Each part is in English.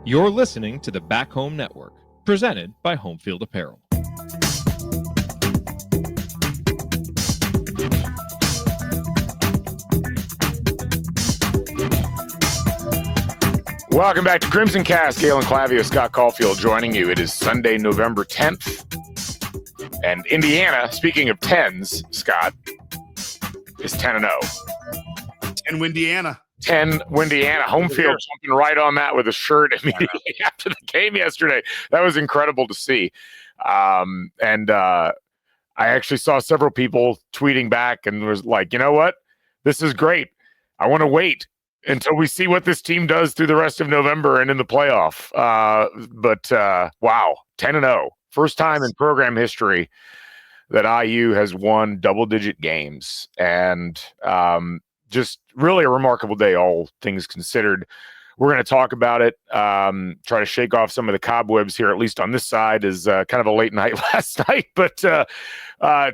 You're listening to the Back Home Network, presented by Home Field Apparel. Welcome back to Crimson Cast. Galen Clavio, Scott Caulfield joining you. It is Sunday, November 10th. And Indiana, speaking of 10s, Scott, is 10-0. 10 Indiana. 10 Indiana. Home field jumping right on that with a shirt immediately after the game yesterday. That was incredible to see. I actually saw several people tweeting back and was like, you know what? This is great. I want to wait until we see what this team does through the rest of November and in the playoff. Wow, 10-0. First time in program history that IU has won double-digit games. And just really a remarkable day, all things considered. We're going to talk about it, try to shake off some of the cobwebs here, at least on this side, is kind of a late night last night, but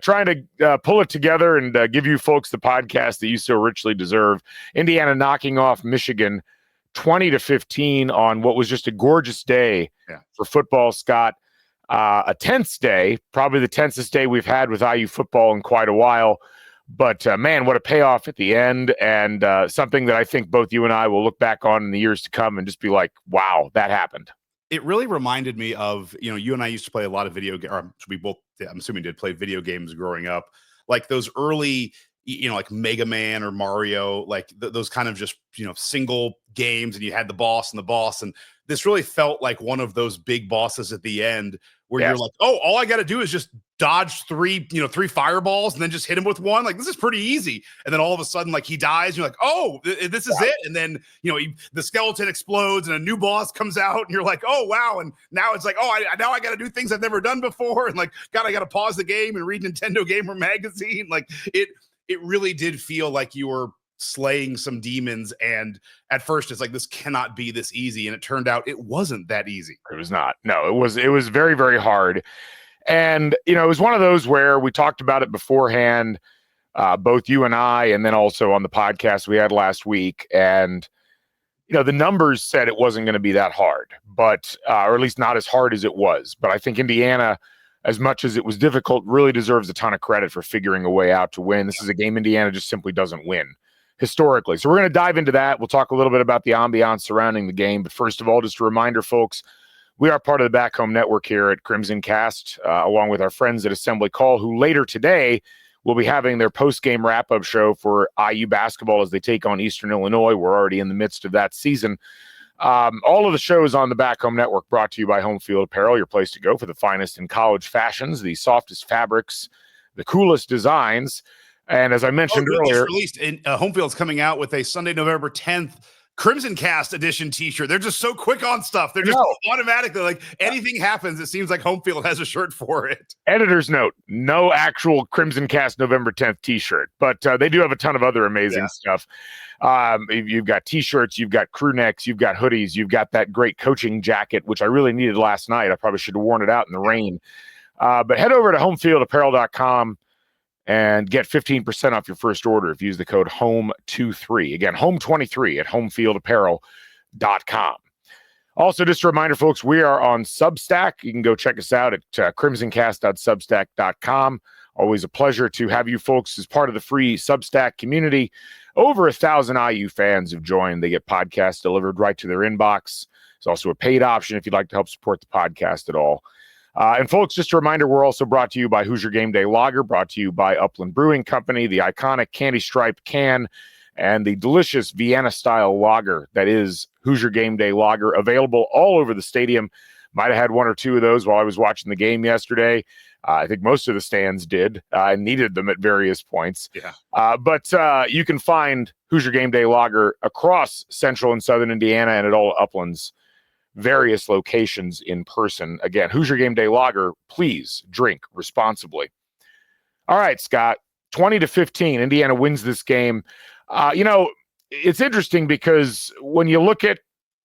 trying to pull it together and give you folks the podcast that you so richly deserve. Indiana knocking off Michigan 20-15 on what was just a gorgeous day for football, Scott. A tense day, probably the tensest day we've had with IU football in quite a while. But, man, what a payoff at the end, and something that I think both you and I will look back on in the years to come and just be like, wow, that happened. It really reminded me of, you and I used to play a lot of video games, or we both, I'm assuming, did play video games growing up, like those early, like Mega Man or Mario, like those kind of just, single games, and you had the boss, and this really felt like one of those big bosses at the end where you're like, oh, all I got to do is just dodge three fireballs and then just hit him with one. Like, this is pretty easy. And then all of a sudden, like, he dies. And you're like, oh, this is it. And then, the skeleton explodes and a new boss comes out and you're like, oh, wow. And now it's like, oh, now I got to do things I've never done before. And like, God, I got to pause the game and read Nintendo Gamer magazine. Like it really did feel like you were slaying some demons, and at first it's like, this cannot be this easy, and it turned out it wasn't that easy. It was not. No, it was very, very hard. And it was one of those where we talked about it beforehand, both you and I, and then also on the podcast we had last week, and the numbers said it wasn't going to be that hard, but or at least not as hard as it was. But I think Indiana, as much as it was difficult, really deserves a ton of credit for figuring a way out to win. This is a game Indiana just simply doesn't win historically. So we're going to dive into that. We'll talk a little bit about the ambiance surrounding the game. But first of all, just a reminder, folks, we are part of the Back Home Network here at Crimson Cast, along with our friends at Assembly Call, who later today will be having their post-game wrap-up show for IU basketball as they take on Eastern Illinois. We're already in the midst of that season. All of the shows on the Back Home Network brought to you by Home Field Apparel, your place to go for the finest in college fashions, the softest fabrics, the coolest designs. And as I mentioned earlier, released in Home Field's coming out with a Sunday, November 10th Crimson Cast edition t-shirt. They're just so quick on stuff. They're just automatically like anything happens, it seems like Home Field has a shirt for it. Editor's note, no actual Crimson Cast November 10th t-shirt, but they do have a ton of other amazing stuff. You've got t-shirts, you've got crew necks, you've got hoodies, you've got that great coaching jacket, which I really needed last night. I probably should have worn it out in the rain. But head over to homefieldapparel.com and get 15% off your first order if you use the code HOME23. Again, HOME23 at homefieldapparel.com. Also, just a reminder, folks, we are on Substack. You can go check us out at crimsoncast.substack.com. Always a pleasure to have you folks as part of the free Substack community. Over 1,000 IU fans have joined. They get podcasts delivered right to their inbox. There's also a paid option if you'd like to help support the podcast at all. And folks, just a reminder, we're also brought to you by Hoosier Game Day Lager, brought to you by Upland Brewing Company, the iconic candy stripe can, and the delicious Vienna-style lager that is Hoosier Game Day Lager, available all over the stadium. Might have had one or two of those while I was watching the game yesterday. I think most of the stands did. I needed them at various points. But you can find Hoosier Game Day Lager across central and southern Indiana and at all Upland's various locations in person. Again, Hoosier Game Day Lager, please drink responsibly. All right, Scott, 20-15, Indiana wins this game. It's interesting because when you look at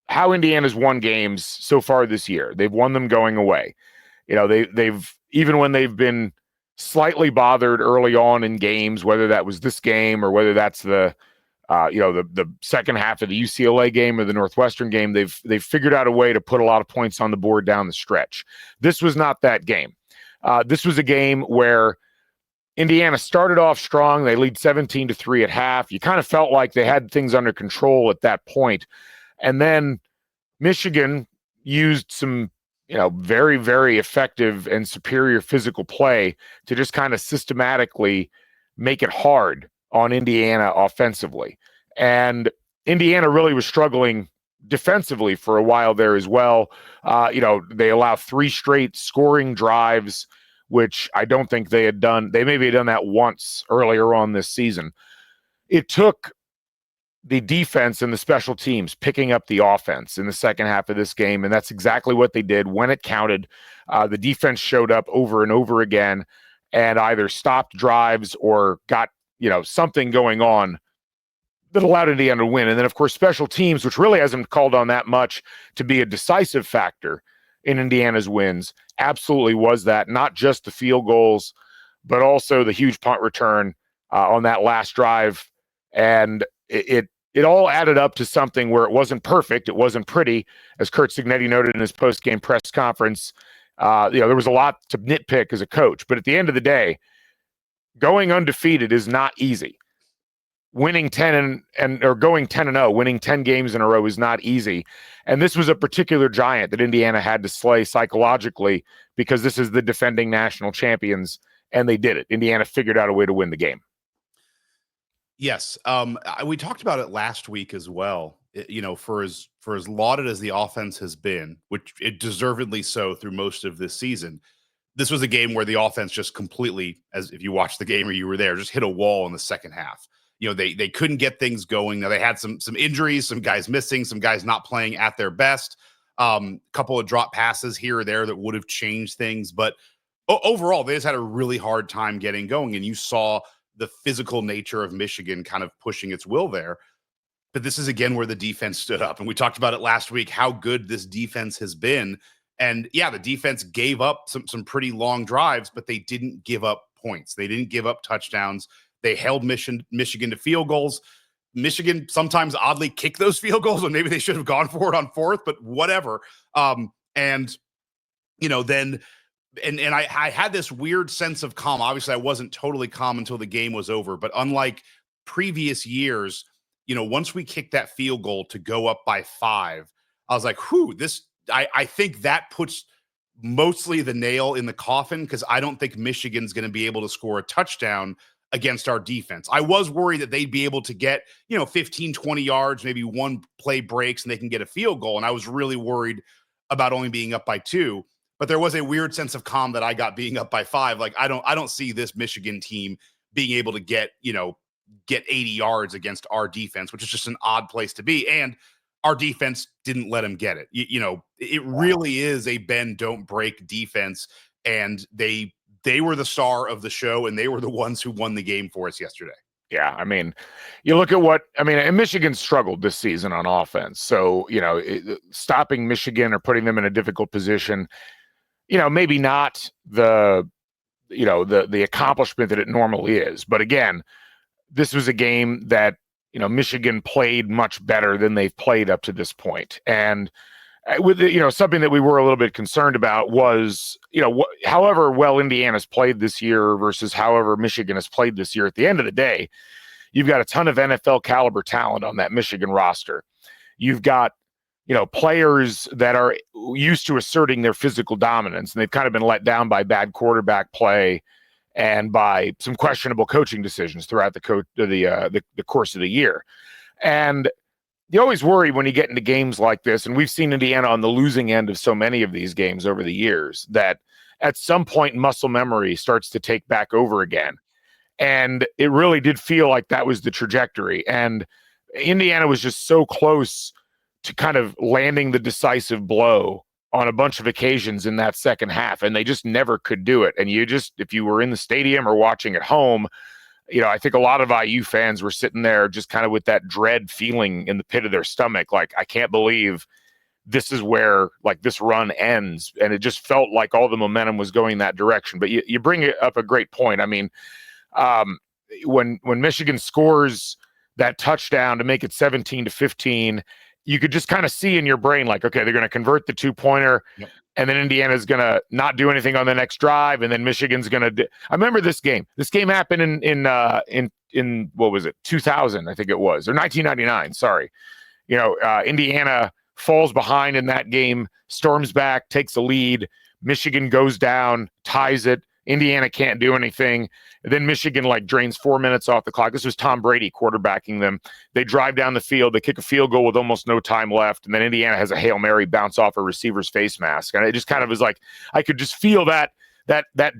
how Indiana's won games so far this year, they've won them going away. They've even when they've been slightly bothered early on in games, whether that was this game or whether that's the the second half of the UCLA game or the Northwestern game, they've figured out a way to put a lot of points on the board down the stretch. This was not that game. This was a game where Indiana started off strong. They lead 17-3 at half. You kind of felt like they had things under control at that point. And then Michigan used some, very, very effective and superior physical play to just kind of systematically make it hard on Indiana offensively. And Indiana really was struggling defensively for a while there as well. They allow 3 straight scoring drives, which I don't think they had done. They maybe had done that once earlier on this season. It took the defense and the special teams picking up the offense in the second half of this game, and that's exactly what they did when it counted. The defense showed up over and over again and either stopped drives or got something going on that allowed Indiana to win. And then, of course, special teams, which really hasn't called on that much to be a decisive factor in Indiana's wins, absolutely was that. Not just the field goals, but also the huge punt return on that last drive. And it all added up to something where it wasn't perfect. It wasn't pretty. As Curt Cignetti noted in his post-game press conference, there was a lot to nitpick as a coach. But at the end of the day, going undefeated is not easy. Winning 10 or going 10-0, winning 10 games in a row is not easy. And this was a particular giant that Indiana had to slay psychologically because this is the defending national champions, and they did it. Indiana figured out a way to win the game. Yes. We talked about it last week as well. For as lauded as the offense has been, which it deservedly so through most of this season, this was a game where the offense just completely, as if you watched the game or you were there, just hit a wall in the second half. They couldn't get things going. Now they had some injuries, some guys missing, some guys not playing at their best. Couple of drop passes here or there that would have changed things, but overall they just had a really hard time getting going. And you saw the physical nature of Michigan kind of pushing its will there. But this is again where the defense stood up, and we talked about it last week how good this defense has been. And yeah, the defense gave up some pretty long drives, but they didn't give up points. They didn't give up touchdowns. They held Michigan to field goals. Michigan sometimes oddly kicked those field goals, and maybe they should have gone for it on fourth, but whatever. Then I had this weird sense of calm. Obviously, I wasn't totally calm until the game was over, but unlike previous years, once we kicked that field goal to go up by 5, I was like, I think that puts mostly the nail in the coffin, because I don't think Michigan's going to be able to score a touchdown against our defense. I was worried that they'd be able to get, 15, 20 yards, maybe one play breaks and they can get a field goal. And I was really worried about only being up by 2, but there was a weird sense of calm that I got being up by 5. Like, I don't see this Michigan team being able to get 80 yards against our defense, which is just an odd place to be. And our defense didn't let them get it. It really is a bend, don't break defense. And they were the star of the show, and they were the ones who won the game for us yesterday. Yeah, you look at and Michigan struggled this season on offense. So, stopping Michigan or putting them in a difficult position, maybe not the accomplishment that it normally is. But again, this was a game that, Michigan played much better than they've played up to this point. And with something that we were a little bit concerned about was, however well Indiana's played this year versus however Michigan has played this year, at the end of the day, you've got a ton of NFL caliber talent on that Michigan roster. You've got, players that are used to asserting their physical dominance, and they've kind of been let down by bad quarterback play and by some questionable coaching decisions throughout the course of the year. And you always worry when you get into games like this, and we've seen Indiana on the losing end of so many of these games over the years, that at some point muscle memory starts to take back over again. And it really did feel like that was the trajectory. And Indiana was just so close to kind of landing the decisive blow on a bunch of occasions in that second half, and they just never could do it. And if you were in the stadium or watching at home, I think a lot of IU fans were sitting there just kind of with that dread feeling in the pit of their stomach. Like, I can't believe this is where this run ends. And it just felt like all the momentum was going that direction. But you bring up a great point. When Michigan scores that touchdown to make it 17-15, you could just kind of see in your brain, like, okay, they're going to convert the 2-pointer. Yep. And then Indiana's going to not do anything on the next drive, and then Michigan's going to. I remember this game. This game happened in what was it, 2000? I think it was, or 1999. Sorry, Indiana falls behind in that game, storms back, takes the lead. Michigan goes down, ties it. Indiana can't do anything. And then Michigan drains 4 minutes off the clock. This was Tom Brady quarterbacking them. They drive down the field. They kick a field goal with almost no time left. And then Indiana has a Hail Mary bounce off a receiver's face mask. And it just kind of was like, I could just feel that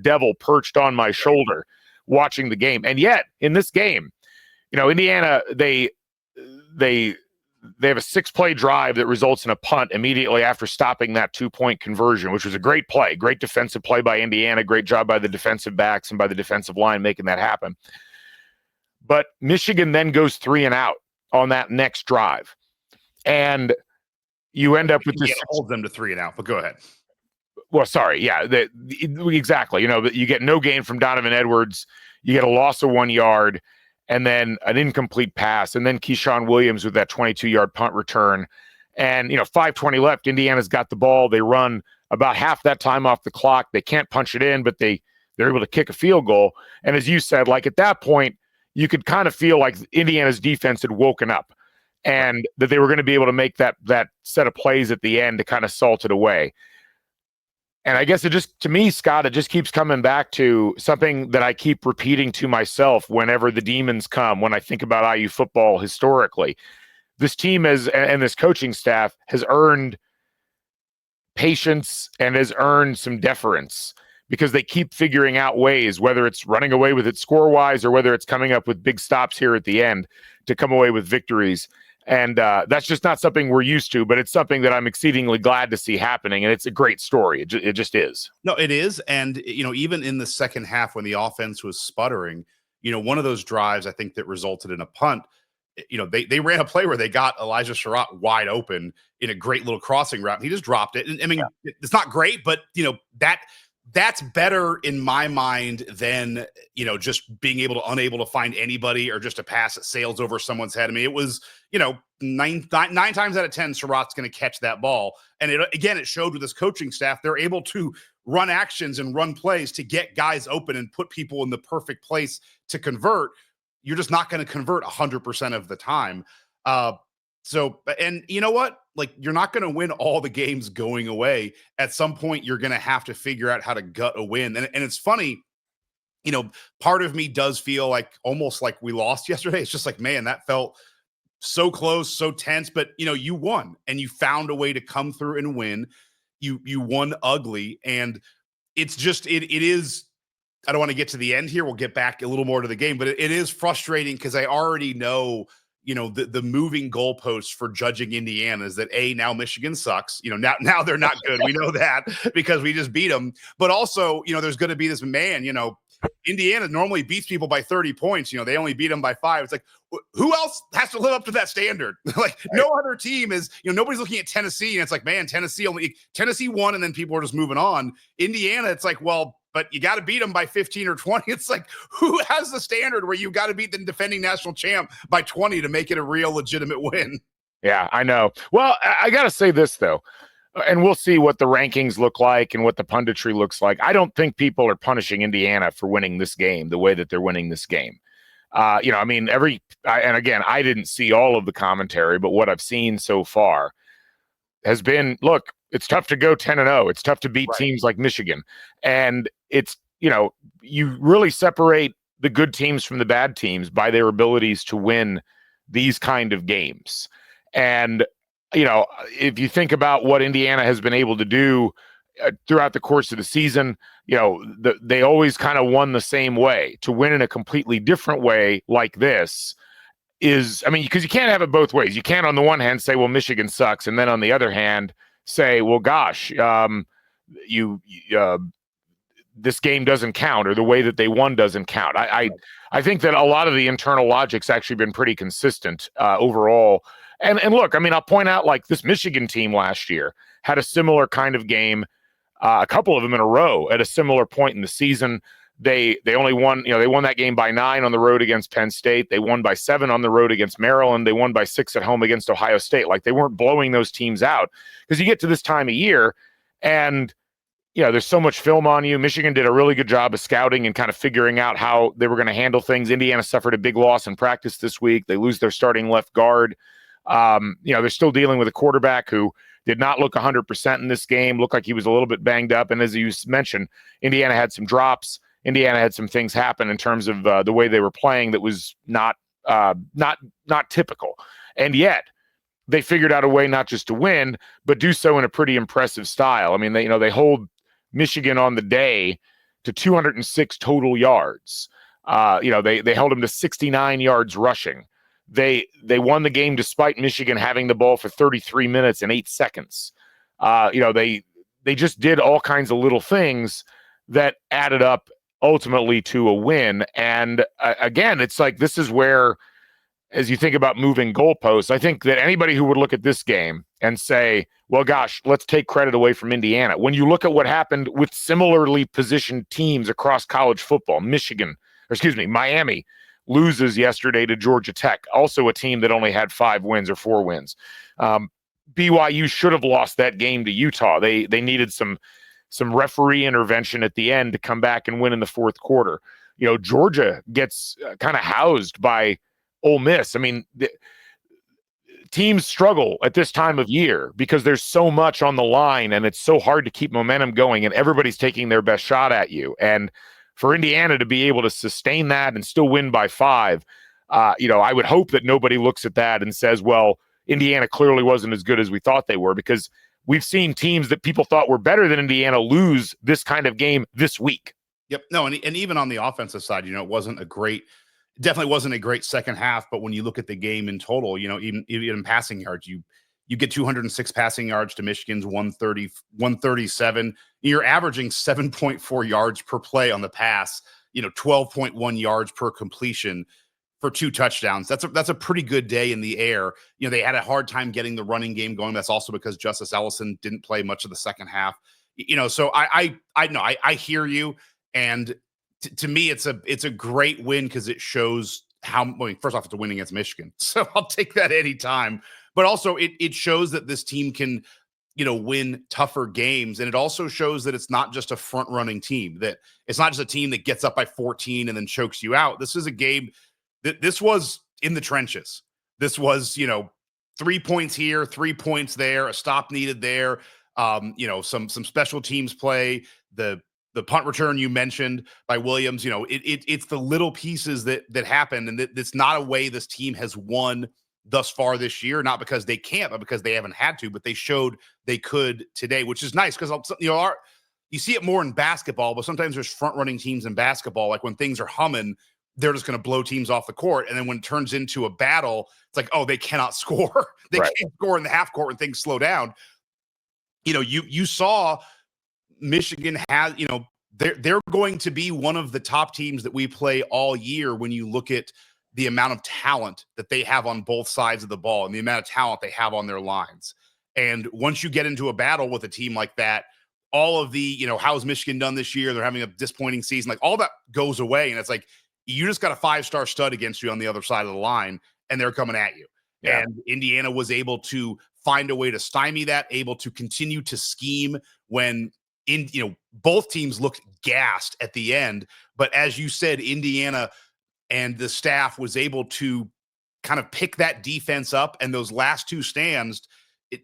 devil perched on my shoulder watching the game. And yet in this game, Indiana, they have a 6-play drive that results in a punt immediately after stopping that 2-point conversion, which was a great play, great defensive play by Indiana, great job by the defensive backs and by the defensive line making that happen. But Michigan then goes 3 and out on that next drive. And you end up with this. Hold them to 3 and out, but go ahead. Well, sorry. Yeah, exactly. You get no gain from Donovan Edwards. You get a loss of 1 yard. And then an incomplete pass, and then Keyshawn Williams with that 22-yard punt return. And, 5:20 left, Indiana's got the ball. They run about half that time off the clock. They can't punch it in, but they're able to kick a field goal. And as you said, at that point, you could kind of feel like Indiana's defense had woken up and that they were going to be able to make that set of plays at the end to kind of salt it away. And I guess to me, Scott, it just keeps coming back to something that I keep repeating to myself whenever the demons come, when I think about IU football historically. This team and this coaching staff has earned patience and has earned some deference because they keep figuring out ways, whether it's running away with it score-wise or whether it's coming up with big stops here at the end to come away with victories. And that's just not something we're used to, but it's something that I'm exceedingly glad to see happening. And it's a great story. It just is. No, it is. And, even in the second half when the offense was sputtering, one of those drives, I think, that resulted in a punt, they ran a play where they got Elijah Surratt wide open in a great little crossing route. And he just dropped it. And I mean, It's not great, but, that's better in my mind than, just being unable to find anybody or just a pass that sails over someone's head. I mean, it was, 9 times out of 10, Surratt's going to catch that ball. And it showed with this coaching staff, they're able to run actions and run plays to get guys open and put people in the perfect place to convert. You're just not going to convert 100% of the time. And you know what? You're not going to win all the games going away. At some point, you're going to have to figure out how to gut a win. And it's funny, part of me does feel almost like we lost yesterday. It's just man, that felt so close, so tense, but you won and you found a way to come through and win. You won ugly. And it's just, it is, I don't want to get to the end here. We'll get back a little more to the game, but it is frustrating because I already know, the moving goalposts for judging Indiana is that now Michigan sucks. Now they're not good. We know that because we just beat them. But also, there's going to be this Indiana normally beats people by 30 points. They only beat them by 5. It's who else has to live up to that standard? No other team is, nobody's looking at Tennessee and it's man, Tennessee won and then people are just moving on. Indiana, it's but you got to beat them by 15 or 20. It's who has the standard where you got to beat the defending national champ by 20 to make it a real legitimate win? Yeah, I know. Well, I got to say this, though, and we'll see what the rankings look like and what the punditry looks like. I don't think people are punishing Indiana for winning this game the way that they're winning this game. And again, I didn't see all of the commentary, but what I've seen so far has been, look, it's tough to go 10-0. It's tough to beat teams like Michigan. And it's, you really separate the good teams from the bad teams by their abilities to win these kind of games. And, if you think about what Indiana has been able to do throughout the course of the season, they always kind of won the same way. To win in a completely different way like this is, because you can't have it both ways. You can't on the one hand say, well, Michigan sucks. And then on the other hand, say, well, gosh, this game doesn't count, or the way that they won doesn't count. I think that a lot of the internal logic's actually been pretty consistent overall. And look, I'll point out this Michigan team last year had a similar kind of game, a couple of them in a row at a similar point in the season. They only won, they won that game by 9 on the road against Penn State. They won by 7 on the road against Maryland. They won by 6 at home against Ohio State. Like, they weren't blowing those teams out, because you get to this time of year and there's so much film on you. Michigan did a really good job of scouting and kind of figuring out how they were going to handle things. Indiana suffered a big loss in practice this week. They lose their starting left guard. They're still dealing with a quarterback who did not look 100% in this game, looked like he was a little bit banged up. And as you mentioned, Indiana had some drops. Indiana had some things happen in terms of the way they were playing that was not typical. And yet they figured out a way not just to win, but do so in a pretty impressive style. I mean, they hold Michigan on the day to 206 total yards. They held them to 69 yards rushing. They won the game despite Michigan having the ball for 33 minutes and 8 seconds. They just did all kinds of little things that added up ultimately to a win. And again, it's like, this is where, as you think about moving goalposts, I think that anybody who would look at this game and say, well, gosh, let's take credit away from Indiana. When you look at what happened with similarly positioned teams across college football, Miami loses yesterday to Georgia Tech, also a team that only had 5 wins or 4 wins. BYU should have lost that game to Utah. They needed some referee intervention at the end to come back and win in the fourth quarter. Georgia gets kind of housed by Ole Miss. I mean, teams struggle at this time of year because there's so much on the line and it's so hard to keep momentum going and everybody's taking their best shot at you. And for Indiana to be able to sustain that and still win by 5, I would hope that nobody looks at that and says, well, Indiana clearly wasn't as good as we thought they were, because we've seen teams that people thought were better than Indiana lose this kind of game this week. Yep. No, and even on the offensive side, definitely wasn't a great second half, but when you look at the game in total, even in passing yards, you get 206 passing yards to Michigan's 137. You're averaging 7.4 yards per play on the pass, 12.1 yards per completion for 2 touchdowns. That's a pretty good day in the air. They had a hard time getting the running game going. That's also because Justice Ellison didn't play much of the second half. So I know I hear you. And to me, it's a great win because it shows first off, it's a win against Michigan. So I'll take that anytime. But also it shows that this team can, win tougher games. And it also shows that it's not just a front running team, that it's not just a team that gets up by 14 and then chokes you out. This is a game that this was in the trenches. This was, 3 points here, 3 points there, a stop needed there. Some special teams play, the punt return you mentioned by Williams, it's the little pieces that happen. And it's not a way this team has won thus far this year, not because they can't, but because they haven't had to, but they showed they could today, which is nice because, you see it more in basketball, but sometimes there's front running teams in basketball. Like when things are humming, they're just going to blow teams off the court. And then when it turns into a battle, it's like, oh, they cannot score. They can't score in the half court when things slow down. You saw Michigan has, they're going to be one of the top teams that we play all year when you look at the amount of talent that they have on both sides of the ball and the amount of talent they have on their lines. And once you get into a battle with a team like that, all of the, how's Michigan done this year? They're having a disappointing season. Like all that goes away. And it's like, you just got a 5-star stud against you on the other side of the line and they're coming at you. Yeah. And Indiana was able to find a way to stymie that, able to continue to scheme when both teams looked gassed at the end. But as you said, Indiana and the staff was able to kind of pick that defense up. And those last 2 stands,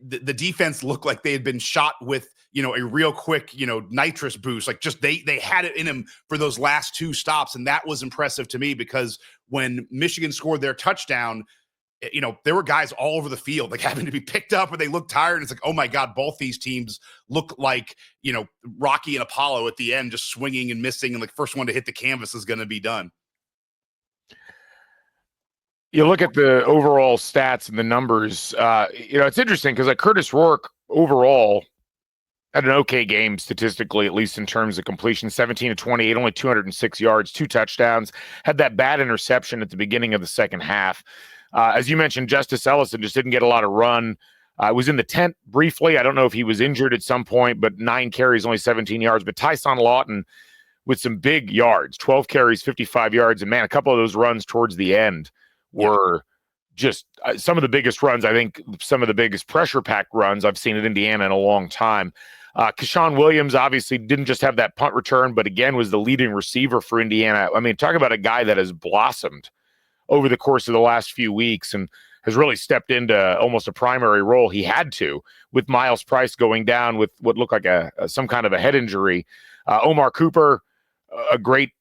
the defense looked like they had been shot with, a real quick, nitrous boost. Like just they had it in them for those last 2 stops. And that was impressive to me because when Michigan scored their touchdown, there were guys all over the field like having to be picked up and they looked tired. It's like, oh my God, both these teams look like, Rocky and Apollo at the end, just swinging and missing. And the first one to hit the canvas is going to be done. You look at the overall stats and the numbers, it's interesting because Curtis Rourke overall had an okay game statistically, at least in terms of completion, 17 of 28, only 206 yards, 2 touchdowns, had that bad interception at the beginning of the second half. As you mentioned, Justice Ellison just didn't get a lot of run. Was in the tent briefly. I don't know if he was injured at some point, but 9 carries, only 17 yards. But Tyson Lawton with some big yards, 12 carries, 55 yards. And man, a couple of those runs towards the end were just some of the biggest runs. I think some of the biggest pressure packed runs I've seen at Indiana in a long time. Keshawn Williams obviously didn't just have that punt return, but again, was the leading receiver for Indiana. I mean, talk about a guy that has blossomed over the course of the last few weeks and has really stepped into almost a primary role. He had to, with Miles Price going down with what looked like some kind of a head injury. Omar Cooper, a great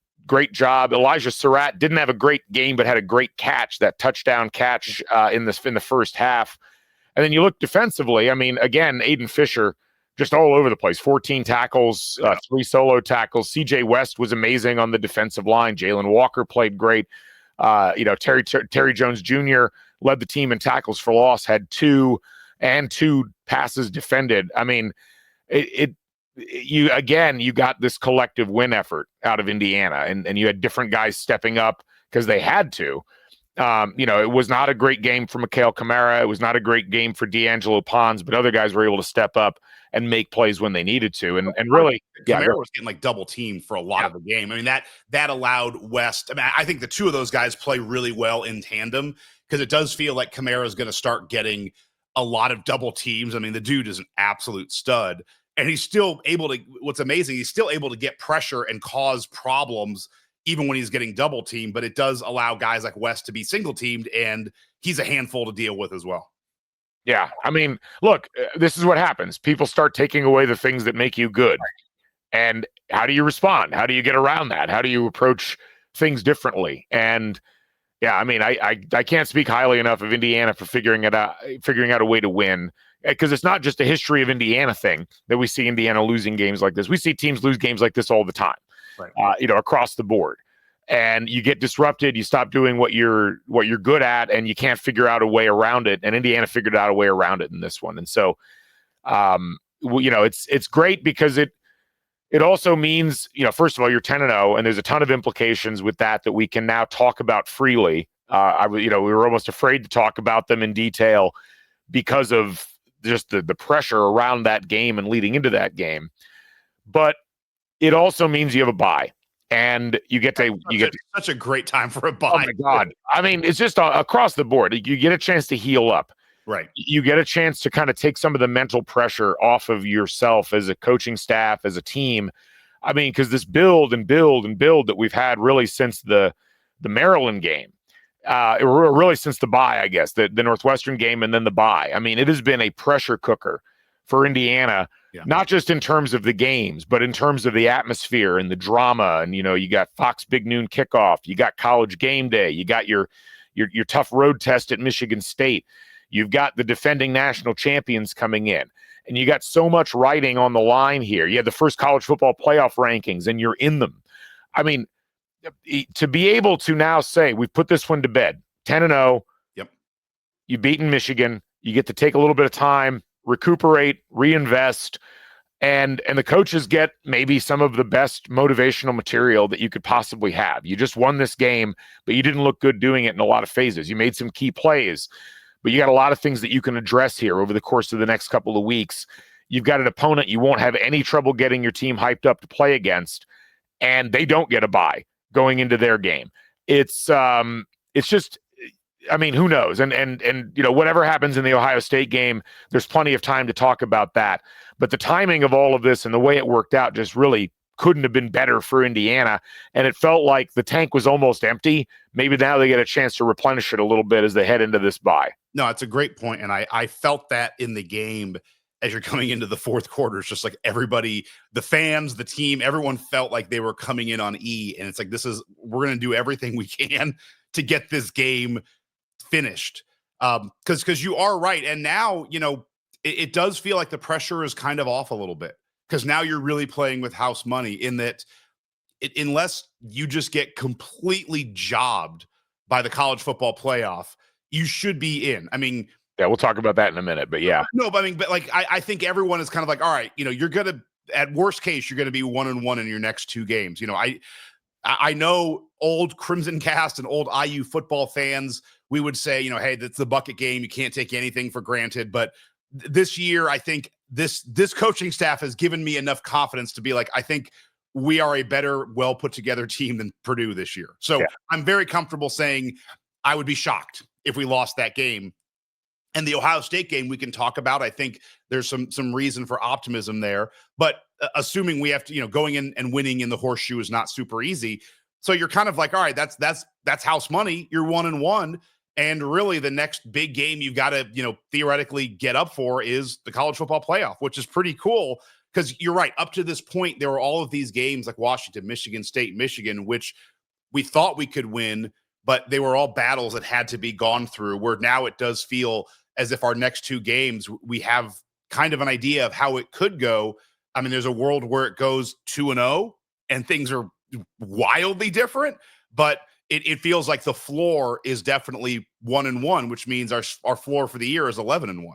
job. Elijah Surratt didn't have a great game, but had a great catch, that touchdown catch in the first half. And then you look defensively. I mean, again, Aiden Fisher just all over the place. 14 tackles, 3 solo tackles. CJ West was amazing on the defensive line. Jalen Walker played great. Terry Jones Jr. led the team in tackles for loss, had 2 passes defended. I mean, you got this collective win effort out of Indiana, and you had different guys stepping up because they had to. It was not a great game for Mikhail Kamara. It was not a great game for D'Angelo Pons, but other guys were able to step up and make plays when they needed to. And really, Kamara was getting like double teamed for a lot of the game. I mean, that allowed West. I mean, I think the two of those guys play really well in tandem because it does feel like Kamara is going to start getting a lot of double teams. I mean, the dude is an absolute stud, and he's still able to. What's amazing, he's still able to get pressure and cause problems even when he's getting double teamed. But it does allow guys like West to be single teamed, and he's a handful to deal with as well. Yeah, I mean, look, this is what happens. People start taking away the things that make you good. And how do you respond? How do you get around that? How do you approach things differently? And yeah, I mean, I can't speak highly enough of Indiana for figuring out a way to win, because it's not just a history of Indiana thing that we see Indiana losing games like this. We see teams lose games like this all the time, across the board. And you get disrupted, you stop doing what you're good at, and you can't figure out a way around it. And Indiana figured out a way around it in this one. And so, it's great because it also means, first of all, you're 10-0, and there's a ton of implications with that we can now talk about freely. We were almost afraid to talk about them in detail because of just the pressure around that game and leading into that game. But it also means you have a bye. And you get such a great time for a bye. Oh my God. I mean, it's just across the board. You get a chance to heal up. Right. You get a chance to kind of take some of the mental pressure off of yourself as a coaching staff, as a team. I mean, because this build that we've had really since the Maryland game, really since the bye, I guess, the Northwestern game and then the bye. I mean, it has been a pressure cooker for Indiana. Yeah. Not just in terms of the games, but in terms of the atmosphere and the drama. And, you got Fox Big Noon Kickoff, you got College Game Day, you got your tough road test at Michigan State. You've got the defending national champions coming in, and you got so much riding on the line here. You had the first college football playoff rankings, and you're in them. I mean, to be able to now say, we've put this one to bed, 10-0. Yep. You've beaten Michigan. You get to take a little bit of time, recuperate, reinvest, and the coaches get maybe some of the best motivational material that you could possibly have. You just won this game, but you didn't look good doing it in a lot of phases. You made some key plays, but you got a lot of things that you can address here over the course of the next couple of weeks. You've got an opponent you won't have any trouble getting your team hyped up to play against, and they don't get a bye going into their game. It's just, I mean, who knows? And whatever happens in the Ohio State game, there's plenty of time to talk about that. But the timing of all of this and the way it worked out just really couldn't have been better for Indiana. And it felt like the tank was almost empty. Maybe now they get a chance to replenish it a little bit as they head into this bye. No, it's a great point. And I felt that in the game as you're coming into the fourth quarter. It's just like everybody, the fans, the team, everyone felt like they were coming in on E. And it's like, we're going to do everything we can to get this game finished. Because you are right. And now, it does feel like the pressure is kind of off a little bit, because now you're really playing with house money in that unless you just get completely jobbed by the college football playoff, you should be in. I mean, yeah, we'll talk about that in a minute, but yeah. No, but I think everyone is kind of like, all right, you're going to, at worst case, you're going to be 1-1 in your next 2 games. I know old Crimson Cast and old IU football fans, we would say, hey, that's the bucket game. You can't take anything for granted. But this year, I think this coaching staff has given me enough confidence to be like, I think we are a better, well put together team than Purdue this year. So I'm very comfortable saying I would be shocked if we lost that game. And the Ohio State game we can talk about. I think there's some reason for optimism there. But assuming we have to, going in and winning in the horseshoe is not super easy. So you're kind of like, all right, that's house money. You're 1-1. And really the next big game you've got to, theoretically get up for is the college football playoff, which is pretty cool. Because you're right. Up to this point, there were all of these games like Washington, Michigan State, Michigan, which we thought we could win, but they were all battles that had to be gone through, where now it does feel as if our next two games, we have kind of an idea of how it could go. I mean, there's a world where it goes 2-0 and things are wildly different, but it feels like the floor is definitely 1-1, which means our floor for the year is 11-1.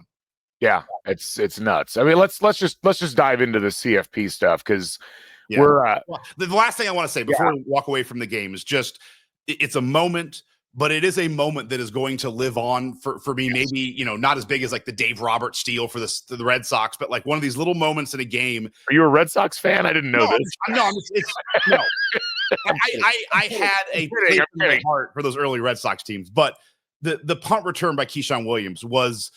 Yeah, it's nuts. I mean, let's just dive into the CFP stuff because we're the last thing I want to say before we walk away from the game is just it's a moment, but it is a moment that is going to live on for me. Yes. Maybe not as big as like the Dave Roberts steal for the Red Sox, but like one of these little moments in a game. Are you a Red Sox fan? I didn't know this. No, no. I had a place in my heart for those early Red Sox teams, but the punt return by Keyshawn Williams was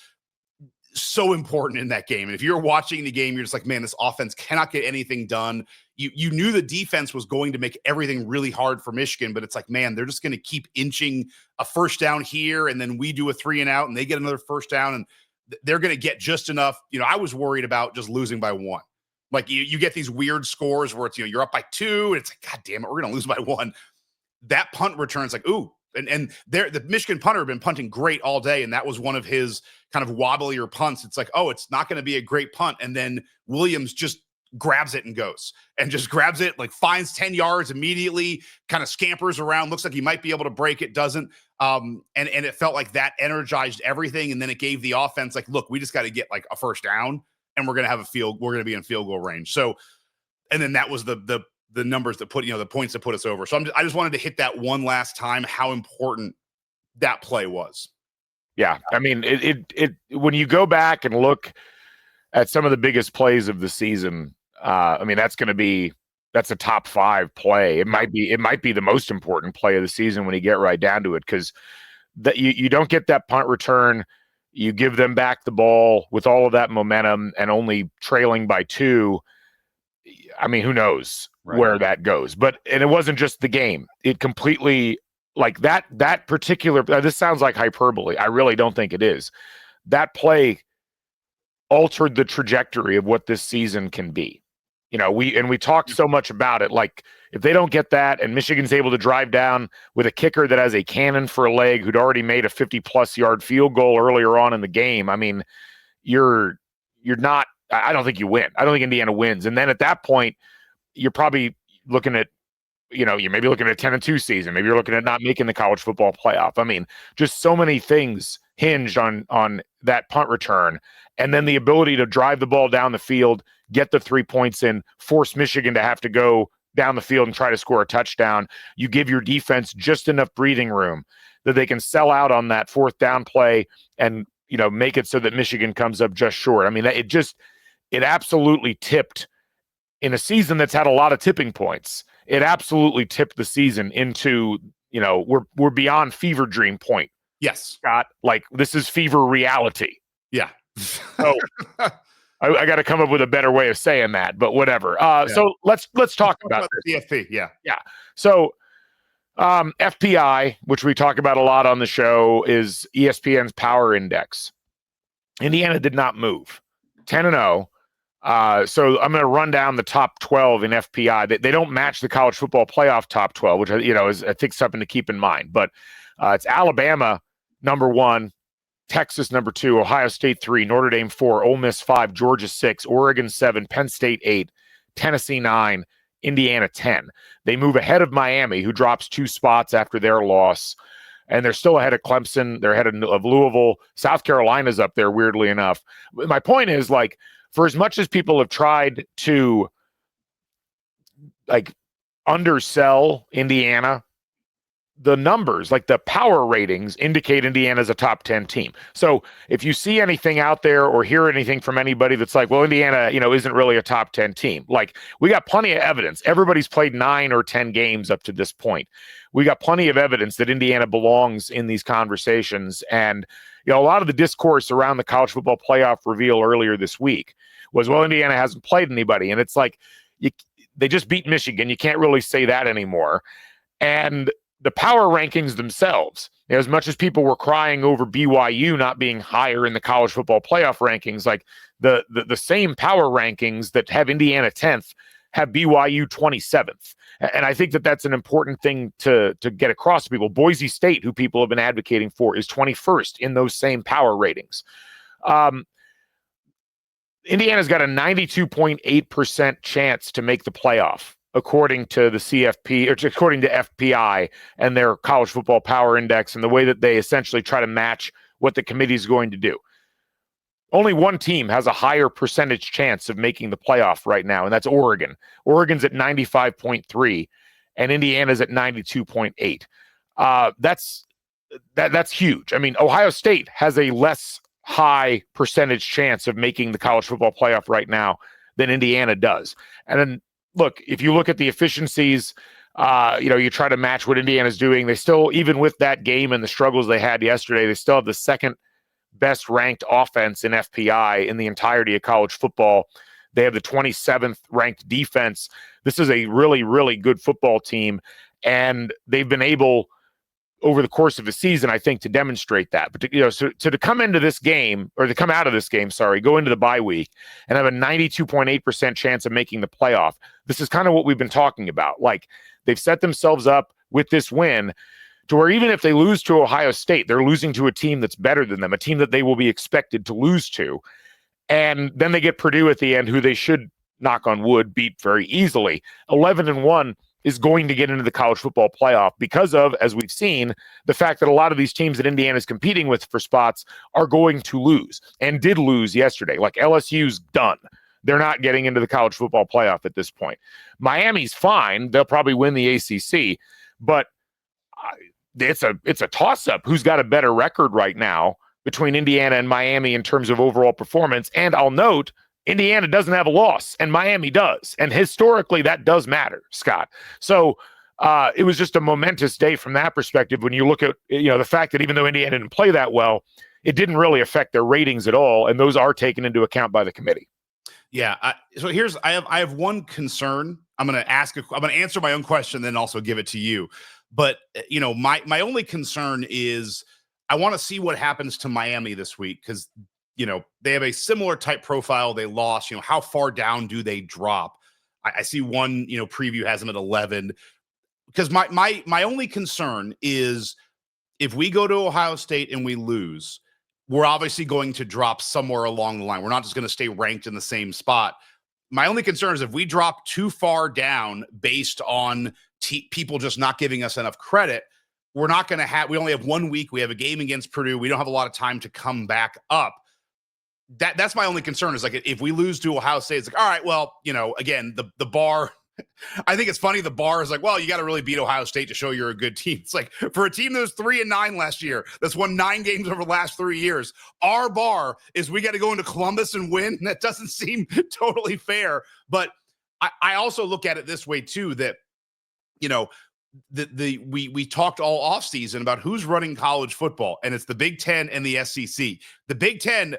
so important in that game. And if you're watching the game, you're just like, man, this offense cannot get anything done. You knew the defense was going to make everything really hard for Michigan, but it's like, man, they're just going to keep inching a first down here, and then we do a 3-and-out, and they get another first down, and they're going to get just enough. I was worried about just losing by 1. Like you get these weird scores where it's you're up by 2, and it's like, God damn it, we're going to lose by 1. That punt return is like, ooh. And the Michigan punter had been punting great all day, and that was one of his kind of wobblier punts. It's like, oh, it's not going to be a great punt. And then Williams just grabs it and goes. And just grabs it, like finds 10 yards immediately, kind of scampers around, looks like he might be able to break it, doesn't. And it felt like that energized everything. And then it gave the offense, like, look, we just got to get like a first down, and we're going to be in field goal range. So, and then that was the numbers that put, the points that put us over. So I just wanted to hit that one last time, how important that play was. Yeah. I mean, it when you go back and look at some of the biggest plays of the season, I mean, that's a top 5 play. It might be the most important play of the season when you get right down to it. Cause that you don't get that punt return. You give them back the ball with all of that momentum and only trailing by 2. I mean, who knows where that goes, and it wasn't just the game. It completely, like that particular, this sounds like hyperbole. I really don't think it is. That play altered the trajectory of what this season can be. We talked so much about it. Like if they don't get that and Michigan's able to drive down with a kicker that has a cannon for a leg, who'd already made a 50+ yard field goal earlier on in the game. I mean, you're not, I don't think you win. I don't think Indiana wins. And then at that point, you're probably looking at, you may be looking at a 10-2 season. Maybe you're looking at not making the college football playoff. I mean, just so many things hinged on that punt return. And then the ability to drive the ball down the field, get the 3 points in, force Michigan to have to go down the field and try to score a touchdown. You give your defense just enough breathing room that they can sell out on that 4th down play and, make it so that Michigan comes up just short. I mean, it absolutely tipped in a season that's had a lot of tipping points. It absolutely tipped the season into, we're beyond fever dream point. Yes. Scott, like this is fever reality. Yeah. So I got to come up with a better way of saying that, but whatever. So let's talk about the CFP. Yeah. Yeah. So FPI, which we talk about a lot on the show, is ESPN's power index. Indiana did not move. 10-0. So I'm going to run down the top 12 in FPI. They don't match the college football playoff top 12, which is I think something to keep in mind. But it's Alabama number 1, Texas number 2, Ohio State 3, Notre Dame 4, Ole Miss 5, Georgia 6, Oregon 7, Penn State 8, Tennessee 9, Indiana 10. They move ahead of Miami, who drops 2 spots after their loss. And they're still ahead of Clemson. They're ahead of Louisville. South Carolina's up there, weirdly enough. My point is, like, for as much as people have tried to, like, undersell Indiana the numbers, like the power ratings, indicate Indiana's a top 10 team. So if you see anything out there or hear anything from anybody that's like, well, Indiana, isn't really a top 10 team. Like, we got plenty of evidence. Everybody's played 9 or 10 games up to this point. We got plenty of evidence that Indiana belongs in these conversations. And, a lot of the discourse around the college football playoff reveal earlier this week was, well, Indiana hasn't played anybody. And it's like, they just beat Michigan. You can't really say that anymore. And the power rankings themselves, as much as people were crying over BYU not being higher in the college football playoff rankings, like the same power rankings that have Indiana 10th have BYU 27th. And I think that that's an important thing to get across to people. Boise State, who people have been advocating for, is 21st in those same power ratings. Indiana's got a 92.8% chance to make the playoff, according to the CFP, or according to FPI and their college football power index, and the way that they essentially try to match what the committee is going to do. Only one team has a higher percentage chance of making the playoff right now, and that's Oregon. Oregon's at 95.3, and Indiana's at 92.8. That's huge. I mean, Ohio State has a less high percentage chance of making the college football playoff right now than Indiana does. And then, look, if you look at the efficiencies, you try to match what Indiana's doing. They still, even with that game and the struggles they had yesterday, they still have the second best ranked offense in FPI in the entirety of college football. They have the 27th ranked defense. This is a really, really good football team. And they've been able, over the course of a season, I think, to demonstrate that. But to come into this game, or to come out of this game, go into the bye week and have a 92.8% chance of making the playoff. This is kind of what we've been talking about. Like, they've set themselves up with this win to where even if they lose to Ohio State, they're losing to a team that's better than them, a team that they will be expected to lose to. And then they get Purdue at the end, who they should, knock on wood, beat very easily. 11-1 is going to get into the college football playoff because of, as we've seen, the fact that a lot of these teams that Indiana is competing with for spots are going to lose, and did lose yesterday. Like, LSU's done. They're not getting into the college football playoff at this point. Miami's fine. They'll probably win the ACC, but it's a toss-up. Who's got a better record right now between Indiana and Miami in terms of overall performance? And I'll note, Indiana doesn't have a loss, and Miami does. And historically, that does matter, Scott. So it was just a momentous day from that perspective when you look at the fact that even though Indiana didn't play that well, it didn't really affect their ratings at all, and those are taken into account by the committee. Yeah. So I have one concern. I'm going to answer my own question, then also give it to you. But my only concern is I want to see what happens to Miami this week, because they have a similar type profile. They lost. How far down do they drop? I see one preview has them at 11. Because my only concern is if we go to Ohio State and we lose, we're obviously going to drop somewhere along the line. We're not just going to stay ranked in the same spot. My only concern is if we drop too far down based on people just not giving us enough credit, we're not going to have, we only have 1 week. We have a game against Purdue. We don't have a lot of time to come back up. That's my only concern, is like, if we lose to Ohio State, it's like, all right, well, again, the bar, I think it's funny. The bar is like, well, you got to really beat Ohio State to show you're a good team. It's like, for a team that was 3-9 last year, that's won 9 games over the last 3 years, our bar is we got to go into Columbus and win. That doesn't seem totally fair. But I also look at it this way too, that, we talked all offseason about who's running college football, and it's the Big Ten and the SEC. The Big Ten,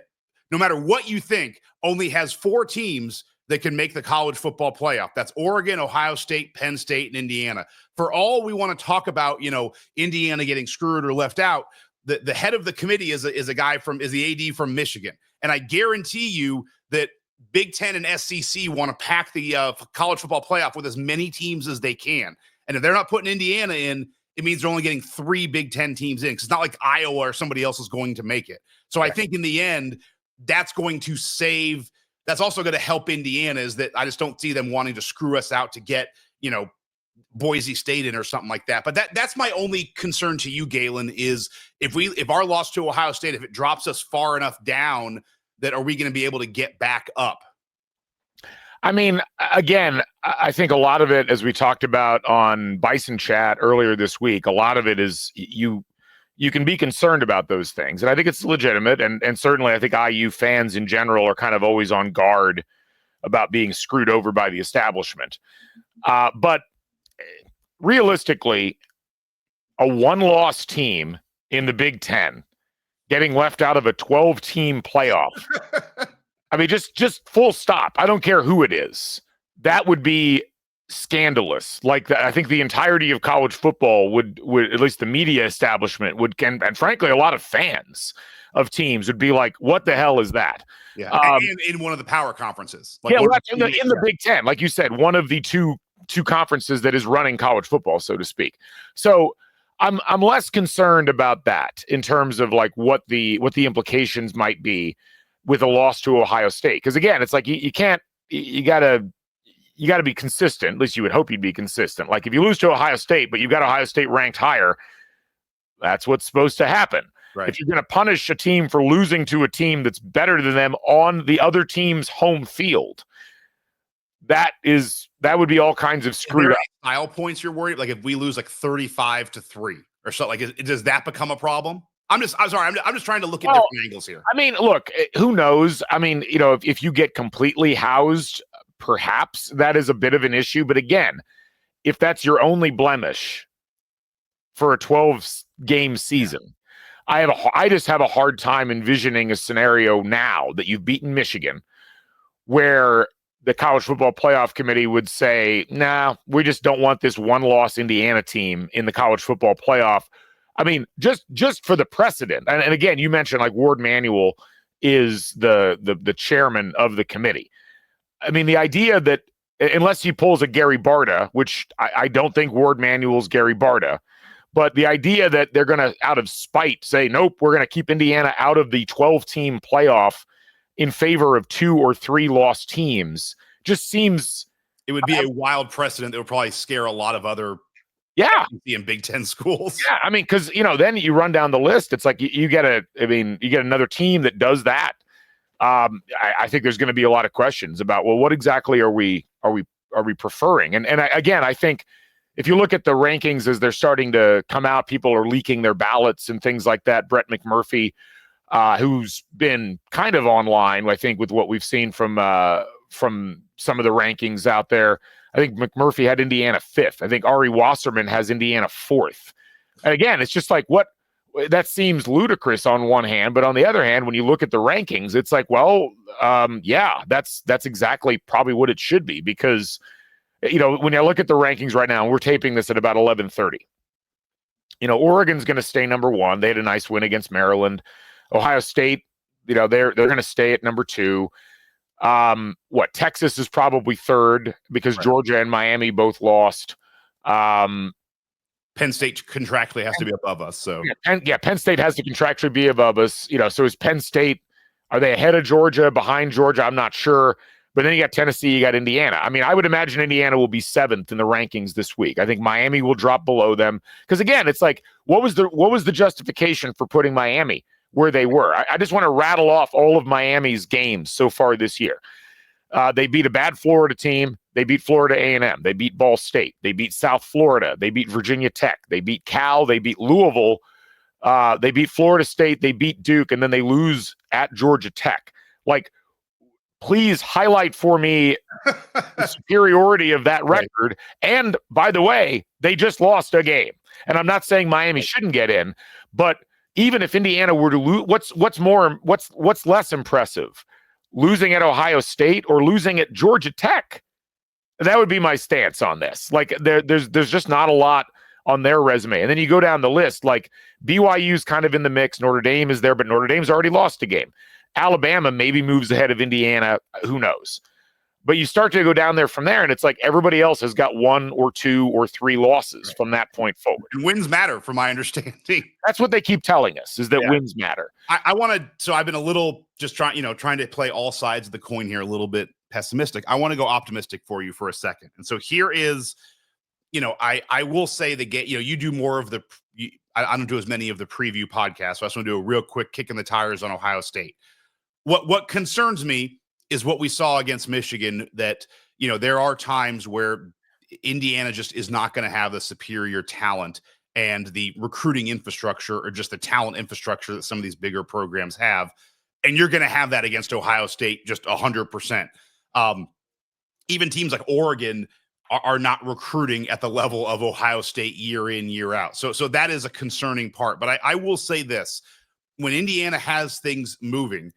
no matter what you think, only has 4 teams that can make the college football playoff. That's Oregon, Ohio State, Penn State, and Indiana. For all we want to talk about, Indiana getting screwed or left out, the head of the committee is the AD from Michigan. And I guarantee you that Big Ten and SEC want to pack the college football playoff with as many teams as they can. And if they're not putting Indiana in, it means they're only getting 3 Big Ten teams in, because it's not like Iowa or somebody else is going to make it. So I think in the end, that's going to save. That's also going to help Indiana, is that I just don't see them wanting to screw us out to get, Boise State in or something like that. But that's my only concern to you, Galen, is if our loss to Ohio State, if it drops us far enough down, that are we going to be able to get back up? I mean, again, I think a lot of it, as we talked about on Bison Chat earlier this week, a lot of it is you can be concerned about those things. And I think it's legitimate. And certainly I think IU fans in general are kind of always on guard about being screwed over by the establishment. But realistically, a one-loss team in the Big Ten getting left out of a 12-team playoff. I mean, just full stop. I don't care who it is. That would be scandalous. Like, I think the entirety of college football would at least the media establishment would, and frankly, a lot of fans of teams would be like, what the hell is that? Yeah, in one of the power conferences. Like, yeah, in the Big Ten, like you said, one of the two conferences that is running college football, so to speak. So I'm less concerned about that in terms of like what the implications might be with a loss to Ohio State. Because again, it's like you gotta be consistent. At least you would hope you'd be consistent. Like if you lose to Ohio State, but you've got Ohio State ranked higher, that's what's supposed to happen. Right. If you're going to punish a team for losing to a team that's better than them on the other team's home field, that would be all kinds of screwed up. Style points you're worried? Like if we lose like 35-3 or something, like does that become a problem? I'm sorry. I'm just trying to look at different angles here. I mean, look, who knows? I mean, if you get completely housed, perhaps that is a bit of an issue. But again, if that's your only blemish for a 12-game season, I just have a hard time envisioning a scenario now that you've beaten Michigan where the College Football Playoff Committee would say, nah, we just don't want this one-loss Indiana team in the College Football Playoff. I mean, just for the precedent. And again, you mentioned like Ward Manuel is the chairman of the committee. I mean, the idea that unless he pulls a Gary Barta, which I don't think Ward Manuel's Gary Barta, but the idea that they're going to, out of spite, say, nope, we're going to keep Indiana out of the 12-team playoff in favor of 2 or 3 lost teams just seems... It would be a wild precedent that would probably scare a lot of other in Big Ten schools. Yeah, I mean, because, then you run down the list, it's like you get another team that does that. I think there's going to be a lot of questions about, well, what exactly are we preferring? And again, I think if you look at the rankings as they're starting to come out, people are leaking their ballots and things like that. Brett McMurphy, who's been kind of online, I think, with what we've seen from some of the rankings out there. I think McMurphy had Indiana 5th. I think Ari Wasserman has Indiana 4th. And again, it's just like, what? That seems ludicrous on one hand, but on the other hand, when you look at the rankings, it's like, well, yeah, that's exactly probably what it should be, because when you look at the rankings right now, we're taping this at about 11:30. Oregon's going to stay number 1. They had a nice win against Maryland. Ohio State, they're going to stay at number 2. Texas is probably 3rd because Georgia and Miami both lost. Penn State contractually has to be above us. So Penn State has to contractually be above us. So is Penn State, are they ahead of Georgia, behind Georgia? I'm not sure. But then you got Tennessee, you got Indiana. I mean, I would imagine Indiana will be 7th in the rankings this week. I think Miami will drop below them. Because again, it's like, what was the justification for putting Miami where they were? I just want to rattle off all of Miami's games so far this year. They beat a bad Florida team. They beat Florida A&M. They beat Ball State. They beat South Florida. They beat Virginia Tech. They beat Cal. They beat Louisville. They beat Florida State. They beat Duke. And then they lose at Georgia Tech. Like, please highlight for me the superiority of that record. And by the way, they just lost a game. And I'm not saying Miami shouldn't get in, but even if Indiana were to lose, what's less impressive? Losing at Ohio State or losing at Georgia Tech? That would be my stance on this. Like there's just not a lot on their resume. And then you go down the list, like BYU's kind of in the mix. Notre Dame is there, but Notre Dame's already lost a game. Alabama maybe moves ahead of Indiana. Who knows? But you start to go down there from there, and it's like everybody else has got 1 or 2 or 3 losses from that point forward. And wins matter, from my understanding. That's what they keep telling us, is that wins matter. I want to. So I've been a little just trying to play all sides of the coin here, a little bit pessimistic. I want to go optimistic for you for a second. And so here is, I will say the game. You do more of the. I don't do as many of the preview podcasts, so I just want to do a real quick kick in the tires on Ohio State. What concerns me is what we saw against Michigan, that, there are times where Indiana just is not going to have the superior talent and the recruiting infrastructure, or just the talent infrastructure that some of these bigger programs have. And you're going to have that against Ohio State just 100%. Even teams like Oregon are not recruiting at the level of Ohio State year in, year out. So that is a concerning part. But I will say this: when Indiana has things moving,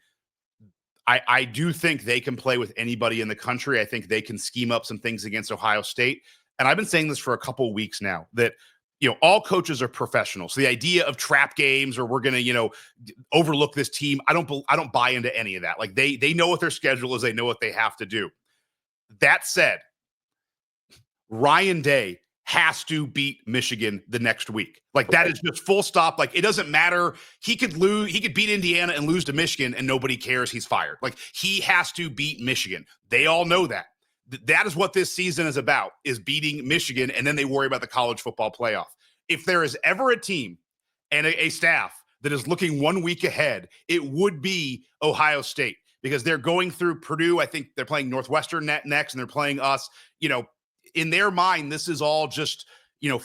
I do think they can play with anybody in the country. I think they can scheme up some things against Ohio State. And I've been saying this for a couple of weeks now, that, all coaches are professionals. So the idea of trap games, or we're going to, overlook this team, I don't buy into any of that. Like, they know what their schedule is. They know what they have to do. That said, Ryan Day has to beat Michigan the next week. Like, that is just full stop. Like, it doesn't matter. He could beat Indiana and lose to Michigan and nobody cares. He's fired. Like, he has to beat Michigan. They all know that. That is what this season is about, is beating Michigan, and then they worry about the college football playoff. If there is ever a team and a staff that is looking 1 week ahead, it would be Ohio State, because they're going through Purdue. I think they're playing Northwestern next, and they're playing us. In their mind, this is all just,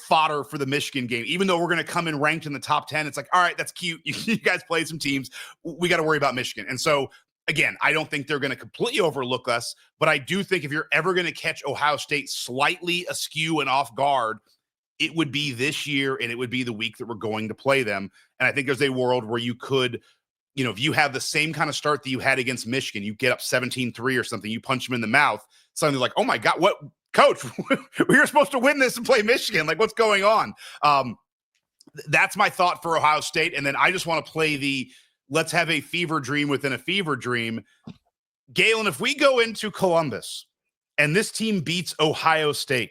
fodder for the Michigan game. Even though we're going to come in ranked in the top 10, it's like, all right, that's cute. You guys played some teams. We got to worry about Michigan. And so, again, I don't think they're going to completely overlook us, but I do think if you're ever going to catch Ohio State slightly askew and off guard, it would be this year, and it would be the week that we're going to play them. And I think there's a world where you could, if you have the same kind of start that you had against Michigan, you get up 17-3 or something, you punch them in the mouth, suddenly like, oh my God, what? Coach, we were supposed to win this and play Michigan. Like, what's going on? That's my thought for Ohio State. And then I just want to play let's have a fever dream within a fever dream. Galen, if we go into Columbus and this team beats Ohio State,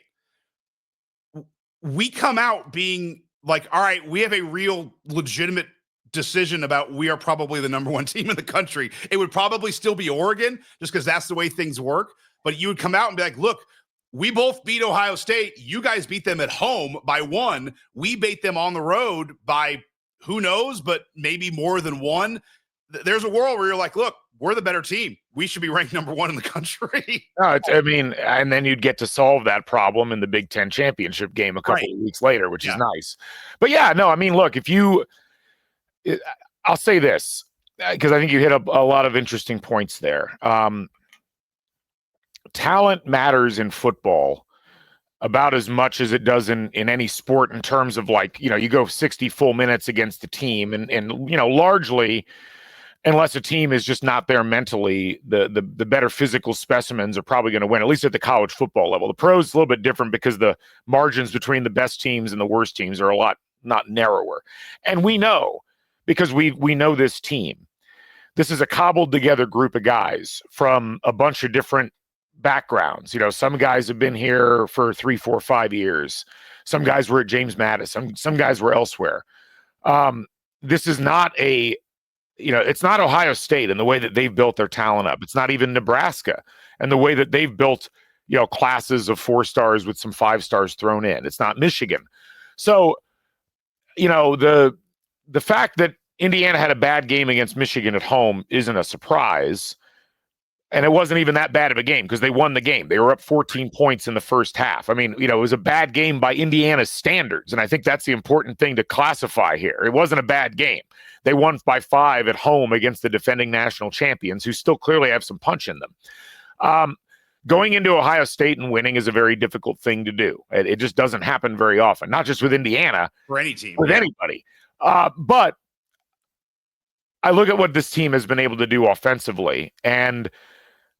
we come out being like, all right, we have a real legitimate decision about, we are probably the number one team in the country. It would probably still be Oregon, just because that's the way things work. But you would come out and be like, look, we both beat Ohio State. You guys beat them at home by 1. We beat them on the road by who knows, but maybe more than 1. There's a world where you're like, look, we're the better team. We should be ranked number 1 in the country. No, and then you'd get to solve that problem in the Big Ten championship game a couple of weeks later, which is nice. But look, I'll say this, because I think you hit up a lot of interesting points there. Talent matters in football about as much as it does in any sport, in terms of, like, you go 60 full minutes against the team, and largely, unless a team is just not there mentally, the better physical specimens are probably going to win, at least at the college football level. The pros is a little bit different, because the margins between the best teams and the worst teams are a lot not narrower. And we know, because we know this team. This is a cobbled together group of guys from a bunch of different backgrounds. Some guys have been here for 3, 4, 5 years. Some guys were at James Madison. Some guys were elsewhere. This is not it's not Ohio State in the way that they've built their talent up. It's not even Nebraska and the way that they've built, classes of 4 stars with some 5 stars thrown in. It's not Michigan. So, the fact that Indiana had a bad game against Michigan at home isn't a surprise. And it wasn't even that bad of a game, because they won the game. They were up 14 points in the first half. I mean, it was a bad game by Indiana's standards. And I think that's the important thing to classify here. It wasn't a bad game. They won by 5 at home against the defending national champions, who still clearly have some punch in them. Going into Ohio State and winning is a very difficult thing to do. It just doesn't happen very often, not just with Indiana. For any team. With anybody. But I look at what this team has been able to do offensively, and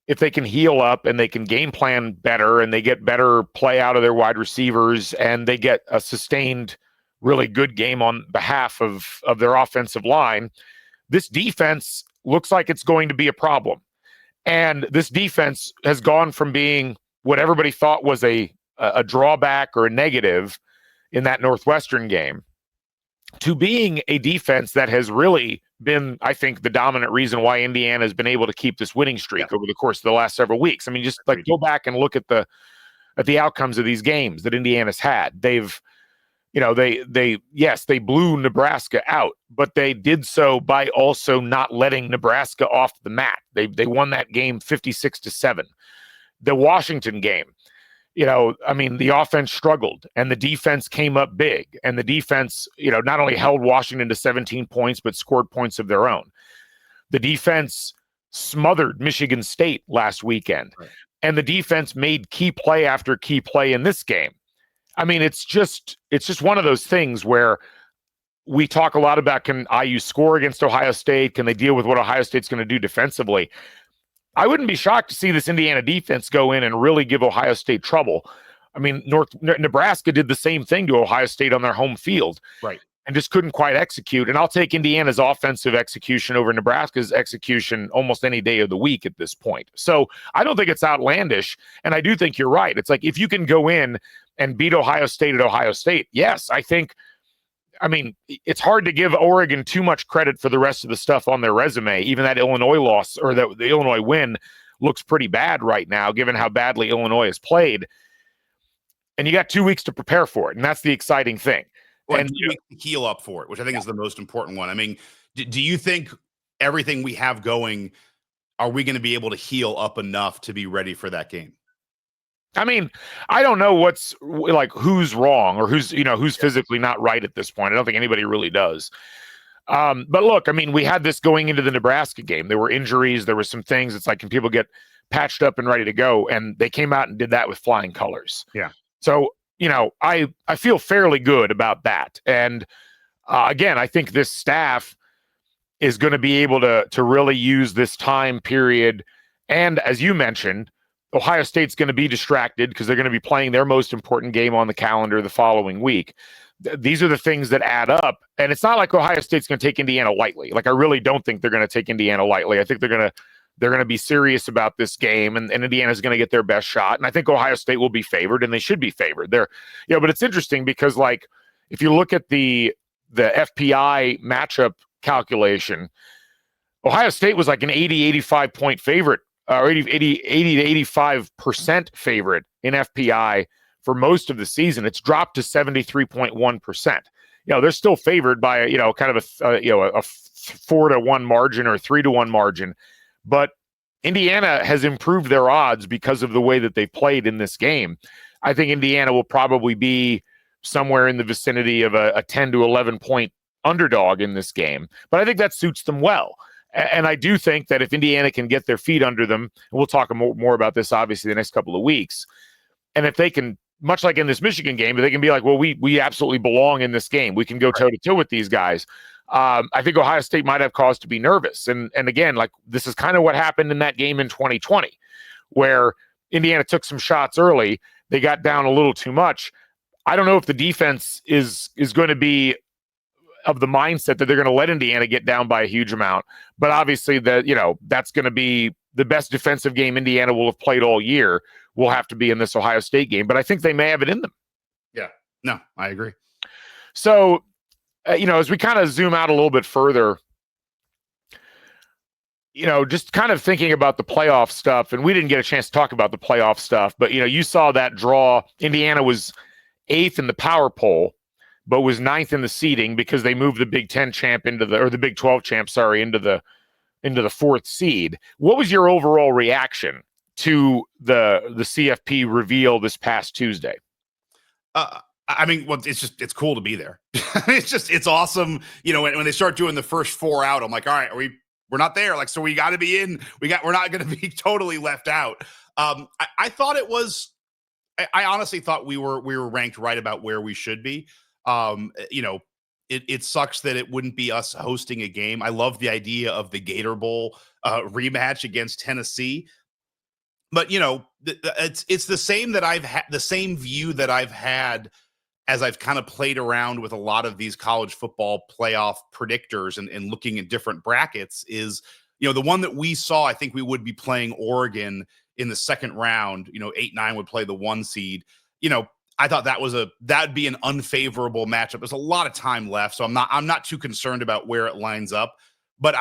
if they can heal up and they can game plan better, and they get better play out of their wide receivers, and they get a sustained, really good game on behalf of their offensive line, this defense looks like it's going to be a problem. And this defense has gone from being what everybody thought was a drawback or a negative in that Northwestern game to being a defense that has really been, I think, the dominant reason why Indiana has been able to keep this winning streak over the course of the last several weeks. I mean, just like go back and look at the outcomes of these games that Indiana's had. They've yes, they blew Nebraska out, but they did so by also not letting Nebraska off the mat. They won that game 56-7. The Washington game, the offense struggled and the defense came up big, and the defense, not only held Washington to 17 points, but scored points of their own. The defense smothered Michigan State last weekend, right, and the defense made key play after key play in this game. I mean, it's just one of those things where we talk a lot about, can IU score against Ohio State? Can they deal with what Ohio State's going to do defensively? I wouldn't be shocked to see this Indiana defense go in and really give Ohio State trouble. I mean, Nebraska did the same thing to Ohio State on their home field, right, and just couldn't quite execute. And I'll take Indiana's offensive execution over Nebraska's execution almost any day of the week at this point. So I don't think it's outlandish, and I do think you're right. It's like, if you can go in and beat Ohio State at Ohio State, yes, it's hard to give Oregon too much credit for the rest of the stuff on their resume. Even that Illinois loss, or the Illinois win, looks pretty bad right now, given how badly Illinois has played. And you got 2 weeks to prepare for it, and that's the exciting thing. Well, and 2 weeks to heal up for it, which I think is the most important one. I mean, do you think everything we have going, are we going to be able to heal up enough to be ready for that game? I mean, I don't know who's wrong or who's physically not right at this point. I don't think anybody really does. But look, I mean, we had this going into the Nebraska game. There were injuries. There were some things. It's like, can people get patched up and ready to go? And they came out and did that with flying colors. Yeah. So, I feel fairly good about that. And again, I think this staff is going to be able to really use this time period. And as you mentioned, Ohio State's going to be distracted because they're going to be playing their most important game on the calendar the following week. These are the things that add up. And it's not like Ohio State's going to take Indiana lightly. Like, I really don't think they're going to take Indiana lightly. I think they're going to be serious about this game, and Indiana's going to get their best shot. And I think Ohio State will be favored, and they should be favored. But it's interesting because, like, if you look at the FPI matchup calculation, Ohio State was like an 85 point favorite, or 80 to 85% favorite in FPI for most of the season. It's dropped to 73.1%. They're still favored by kind of a 4-1 margin or 3-1 margin, but Indiana has improved their odds because of the way that they played in this game. I think Indiana will probably be somewhere in the vicinity of a 10 to 11 point underdog in this game, but I think that suits them well. And I do think that if Indiana can get their feet under them, and we'll talk more about this obviously the next couple of weeks, and if they can, much like in this Michigan game, they can be like, well, we absolutely belong in this game. We can go toe-to-toe with these guys. I think Ohio State might have cause to be nervous. And again, like, this is kind of what happened in that game in 2020, where Indiana took some shots early. They got down a little too much. I don't know if the defense is going to be of the mindset that they're going to let Indiana get down by a huge amount. But obviously that's going to be the best defensive game Indiana will have played all year, will have to be in this Ohio State game. But I think they may have it in them. Yeah, no, I agree. So, as we kind of zoom out a little bit further, just kind of thinking about the playoff stuff, and we didn't get a chance to talk about the playoff stuff, but, you saw that draw. Indiana was 8th in the power poll, but was 9th in the seeding because they moved the Big 10 champ the Big 12 champ, into the 4th seed. What was your overall reaction to the CFP reveal this past Tuesday? It's cool to be there. it's awesome. When they start doing the first 4 out, I'm like, all right, we're not there. Like, so we got to be in. We're not going to be totally left out. I thought it was. I honestly thought we were ranked right about where we should be. It sucks that it wouldn't be us hosting a game. I love the idea of the Gator Bowl rematch against Tennessee, but it's the same that I've had, the same view that I've had as I've kind of played around with a lot of these college football playoff predictors and looking at different brackets is, the one that we saw, I think we would be playing Oregon in the second round. 8-9 would play the 1 seed. I thought that'd be an unfavorable matchup. There's a lot of time left, so I'm not too concerned about where it lines up. But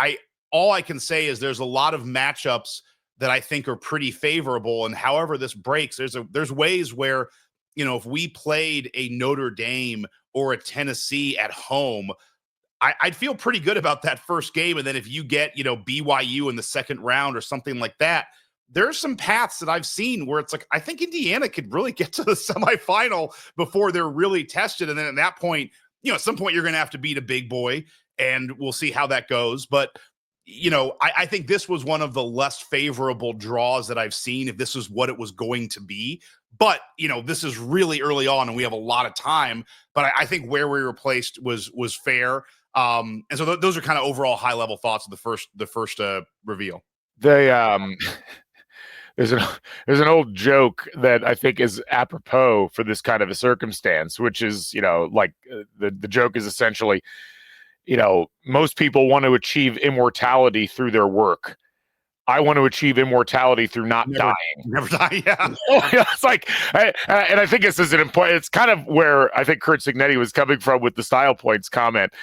all I can say is there's a lot of matchups that I think are pretty favorable. And however this breaks, there's ways where, if we played a Notre Dame or a Tennessee at home, I'd feel pretty good about that first game. And then if you get, BYU in the second round or something like that, there's some paths that I've seen where it's like, I think Indiana could really get to the semifinal before they're really tested. And then at that point, at some point you're going to have to beat a big boy, and we'll see how that goes. But, I think this was one of the less favorable draws that I've seen, if this is what it was going to be. But, this is really early on and we have a lot of time. But I think where we were placed was fair. And so those are kind of overall high level thoughts of the first reveal. There's an old joke that I think is apropos for this kind of a circumstance, which is, the joke is essentially, most people want to achieve immortality through their work. I want to achieve immortality through dying. Never die, yeah. It's like, and I think this is an important, it's kind of where I think Kurt Signetti was coming from with the style points comment.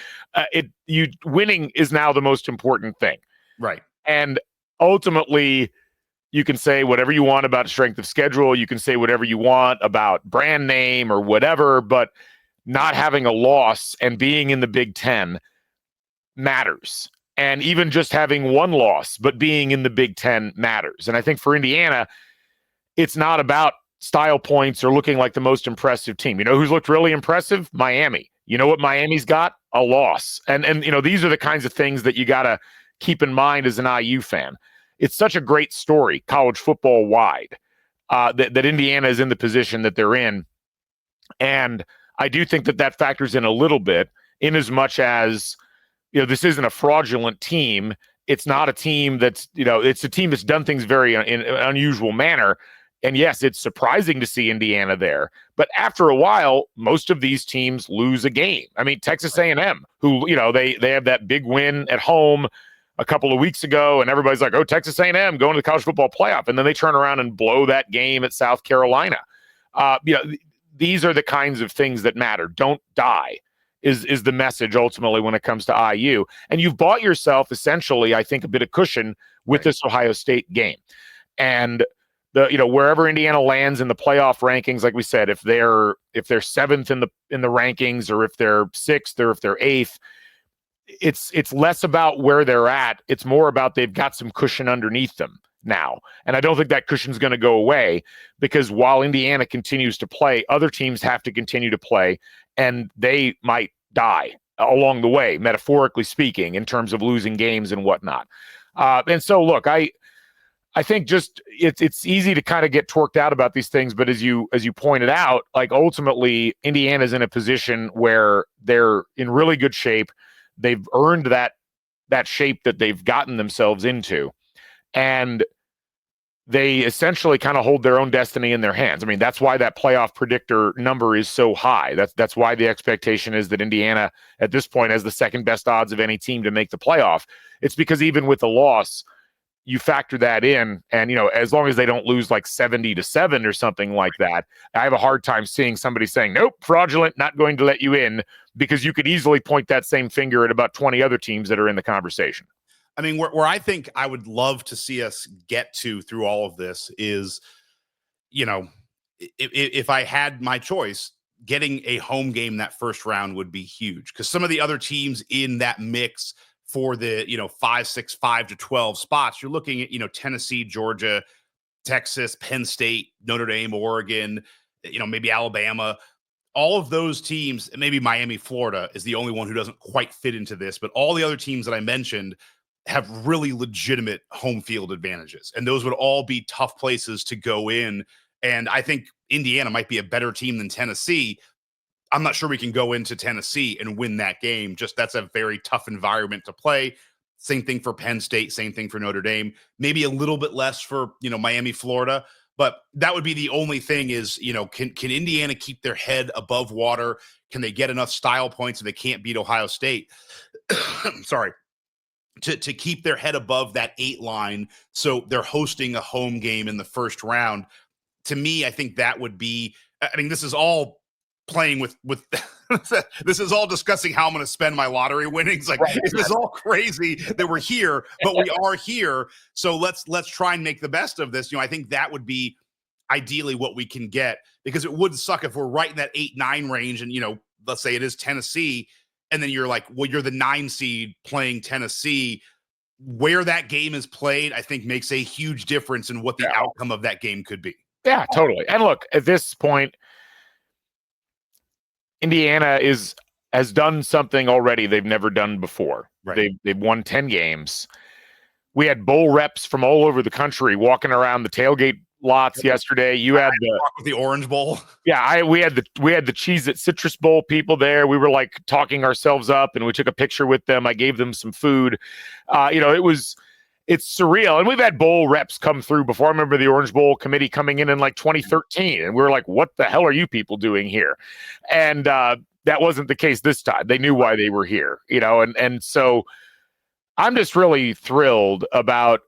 Winning is now the most important thing. Right. And ultimately, you can say whatever you want about strength of schedule. You can say whatever you want about brand name or whatever, but not having a loss and being in the Big Ten matters. And even just having one loss, but being in the Big Ten matters. And I think for Indiana, it's not about style points or looking like the most impressive team. You know who's looked really impressive? Miami. You know what Miami's got? A loss. And these are the kinds of things that you got to keep in mind as an IU fan. It's such a great story, college football wide, that Indiana is in the position that they're in. And I do think that factors in a little bit, in as much as, this isn't a fraudulent team. It's not a team that's, it's a team that's done things very in an unusual manner. And yes, it's surprising to see Indiana there. But after a while, most of these teams lose a game. I mean, Texas A&M, who, they have that big win at home a couple of weeks ago, and everybody's like, oh, Texas A&M going to the college football playoff. And then they turn around and blow that game at South Carolina. These are the kinds of things that matter. Don't die is the message ultimately when it comes to IU. And you've bought yourself essentially, I think, a bit of cushion with this Ohio State game. And wherever Indiana lands in the playoff rankings, like we said, if they're seventh in the rankings, or if they're sixth, or if they're eighth, it's less about where they're at. It's more about they've got some cushion underneath them now. And I don't think that cushion's going to go away, because while Indiana continues to play, other teams have to continue to play, and they might die along the way, metaphorically speaking, in terms of losing games and whatnot. And so, look, I think just it's easy to kind of get torqued out about these things, but as you pointed out, like ultimately Indiana's in a position where they're in really good shape. They've earned that shape that they've gotten themselves into, and they essentially kind of hold their own destiny in their hands. I mean, that's why that playoff predictor number is so high. That's why the expectation is that Indiana at this point has the second best odds of any team to make the playoff. It's because even with a loss, you factor that in, and as long as they don't lose like 70-7 or something like that, I have a hard time seeing somebody saying, nope, fraudulent, not going to let you in, because you could easily point that same finger at about 20 other teams that are in the conversation. I mean, where I think I would love to see us get to through all of this is, if I had my choice, getting a home game that first round would be huge, because some of the other teams in that mix for the 5, 6, 5 to 12 spots, you're looking at Tennessee, Georgia, Texas, Penn State, Notre Dame, Oregon, maybe Alabama. All of those teams, maybe Miami, Florida is the only one who doesn't quite fit into this, but all the other teams that I mentioned have really legitimate home field advantages, and those would all be tough places to go in. And I think Indiana might be a better team than Tennessee. I'm not sure we can go into Tennessee and win that game. Just that's a very tough environment to play. Same thing for Penn State, same thing for Notre Dame, maybe a little bit less for, Miami, Florida. But that would be the only thing is, can Indiana keep their head above water? Can they get enough style points if they can't beat Ohio State? Sorry. To keep their head above that 8 line, so they're hosting a home game in the first round. To me, I think that would be, this is all playing with this is all discussing how I'm going to spend my lottery winnings. Like, right. This is all crazy that we're here, but we are here. So let's try and make the best of this. I think that would be ideally what we can get, because it would suck if we're right in that 8-9 range and, let's say it is Tennessee, and then you're like, well, you're the 9 seed playing Tennessee. Where that game is played, I think makes a huge difference in what the outcome of that game could be. Yeah, totally. And look, at this point, Indiana has done something already they've never done before. Right. They've won 10 games. We had bowl reps from all over the country walking around the tailgate lots yesterday. You had the Orange Bowl. Yeah, we had the Cheez-It Citrus Bowl people there. We were like talking ourselves up, and we took a picture with them. I gave them some food. It's surreal. And we've had bowl reps come through before. I remember the Orange Bowl committee coming in like 2013, and we were like, what the hell are you people doing here? And that wasn't the case this time. They knew why they were here, and so I'm just really thrilled about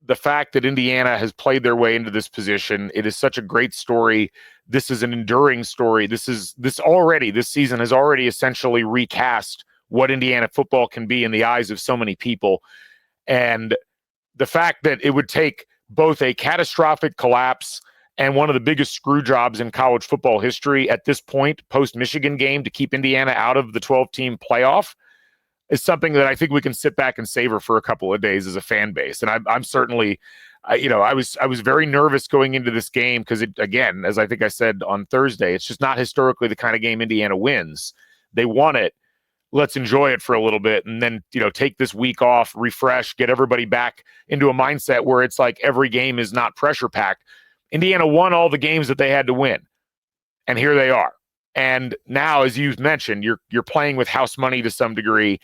the fact that Indiana has played their way into this position. It is such a great story. This is an enduring story. This season has already essentially recast what Indiana football can be in the eyes of so many people. And the fact that it would take both a catastrophic collapse and one of the biggest screw jobs in college football history at this point, post-Michigan game, to keep Indiana out of the 12-team playoff is something that I think we can sit back and savor for a couple of days as a fan base. And I'm certainly, I was very nervous going into this game because, again, as I think I said on Thursday, it's just not historically the kind of game Indiana wins. They won it. Let's enjoy it for a little bit and then, take this week off, refresh, get everybody back into a mindset where it's like every game is not pressure packed. Indiana won all the games that they had to win. And here they are. And now, as you mentioned, you're playing with house money to some degree.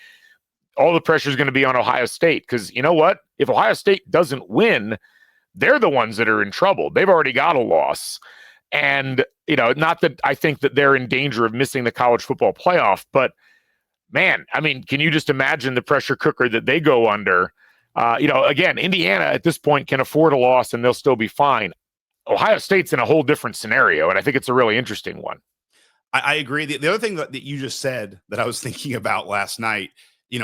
All the pressure is going to be on Ohio State because you know what? If Ohio State doesn't win, they're the ones that are in trouble. They've already got a loss. And, not that I think that they're in danger of missing the college football playoff, but man, I mean, can you just imagine the pressure cooker that they go under? Again, Indiana at this point can afford a loss and they'll still be fine. Ohio State's in a whole different scenario, and I think it's a really interesting one. I agree. The other thing that you just said that I was thinking about last night,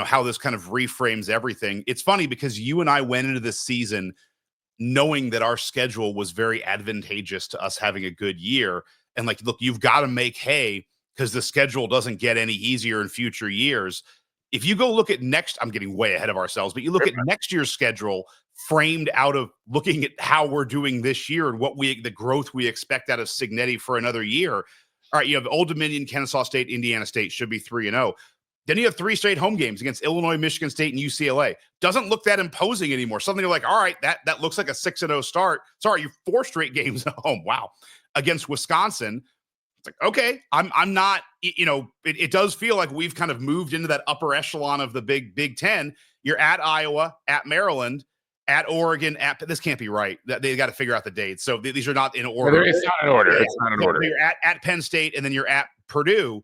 how this kind of reframes everything. It's funny because you and I went into this season knowing that our schedule was very advantageous to us having a good year. And like, look, you've got to make hay because the schedule doesn't get any easier in future years. If you go look at I'm getting way ahead of ourselves, but you look at next year's schedule framed out of looking at how we're doing this year and the growth we expect out of Cignetti for another year. All right, you have Old Dominion, Kennesaw State, Indiana State should be 3-0. Then you have 3 straight home games against Illinois, Michigan State, and UCLA. Doesn't look that imposing anymore. Suddenly you're like, all right, that looks like a 6-0 start. Sorry, you're 4 straight games at home. Wow. Against Wisconsin. It's like, okay, I'm not, it does feel like we've kind of moved into that upper echelon of the Big Ten. You're at Iowa, at Maryland, at Oregon, this can't be right. They got to figure out the dates. So these are not in order. It's not in order. It's not in order. You're at Penn State, and then you're at Purdue.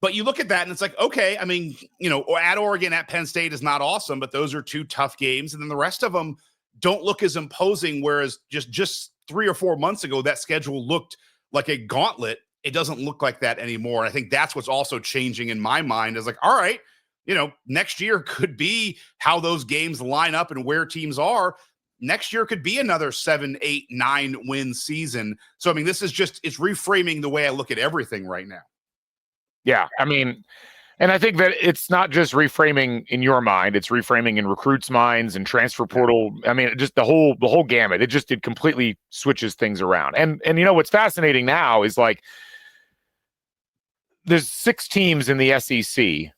But you look at that, and it's like, okay, I mean, at Oregon, at Penn State is not awesome, but those are 2 tough games. And then the rest of them don't look as imposing, whereas just 3 or 4 months ago, that schedule looked like a gauntlet. It doesn't look like that anymore. And I think that's what's also changing in my mind is like, all right, next year could be how those games line up and where teams are. Next year could be another 7, 8, 9 win season. So, I mean, this is it's reframing the way I look at everything right now. Yeah. I mean, and I think that it's not just reframing in your mind, it's reframing in recruits' minds and transfer portal. I mean, just the whole gamut. It completely switches things around. And what's fascinating now is like, there's 6 teams in the SEC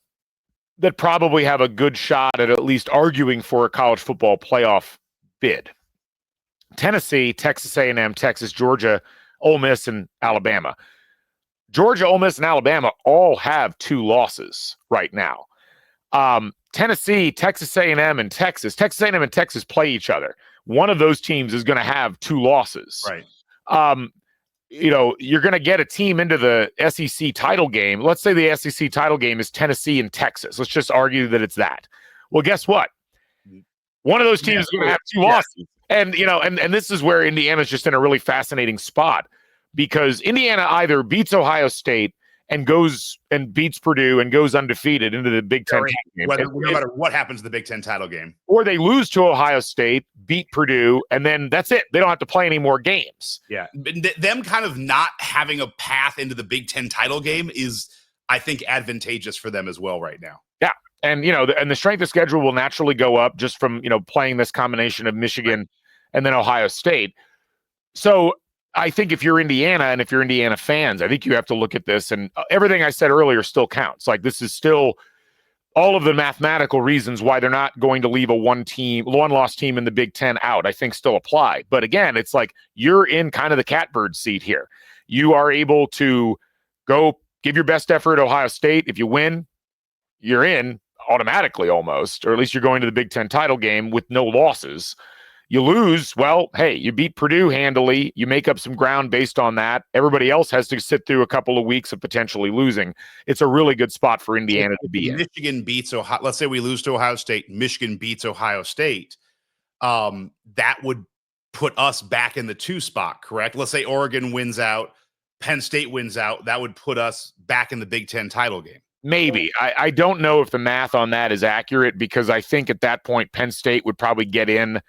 that probably have a good shot at least arguing for a college football playoff bid. Tennessee, Texas A&M, Texas, Georgia, Ole Miss, and Alabama. Georgia, Ole Miss, and Alabama all have 2 losses right now. Tennessee, Texas A&M, and Texas. Texas A&M and Texas play each other. One of those teams is going to have 2 losses. Right. You're going to get a team into the SEC title game. Let's say the SEC title game is Tennessee and Texas. Let's just argue that it's that. Well, guess what? One of those teams is going to have 2 losses. And, and this is where Indiana's just in a really fascinating spot because Indiana either beats Ohio State and goes and beats Purdue and goes undefeated into the Big Ten game. No matter what happens in the Big Ten title game. Or they lose to Ohio State, beat Purdue, and then that's it. They don't have to play any more games. Yeah. Them kind of not having a path into the Big Ten title game is I think, advantageous for them as well right now. Yeah. And, and the strength of schedule will naturally go up just from, playing this combination of Michigan and then Ohio State. So I think if you're Indiana and if you're Indiana fans, I think you have to look at this, and everything I said earlier still counts. Like, this is still all of the mathematical reasons why they're not going to leave a one-loss team in the Big Ten out, I think still apply. But again, it's like you're in kind of the catbird seat here. You are able to go give your best effort at Ohio State. If you win, you're in automatically almost, or at least you're going to the Big Ten title game with no losses. You lose, well, hey, you beat Purdue handily. You make up some ground based on that. Everybody else has to sit through a couple of weeks of potentially losing. It's a really good spot for Indiana to be in. Michigan beats Ohio. Let's say we lose to Ohio State. Michigan beats Ohio State. That would put us back in the 2 spot, correct? Let's say Oregon wins out, Penn State wins out. That would put us back in the Big Ten title game. Maybe. I don't know if the math on that is accurate, because I think at that point Penn State would probably get in.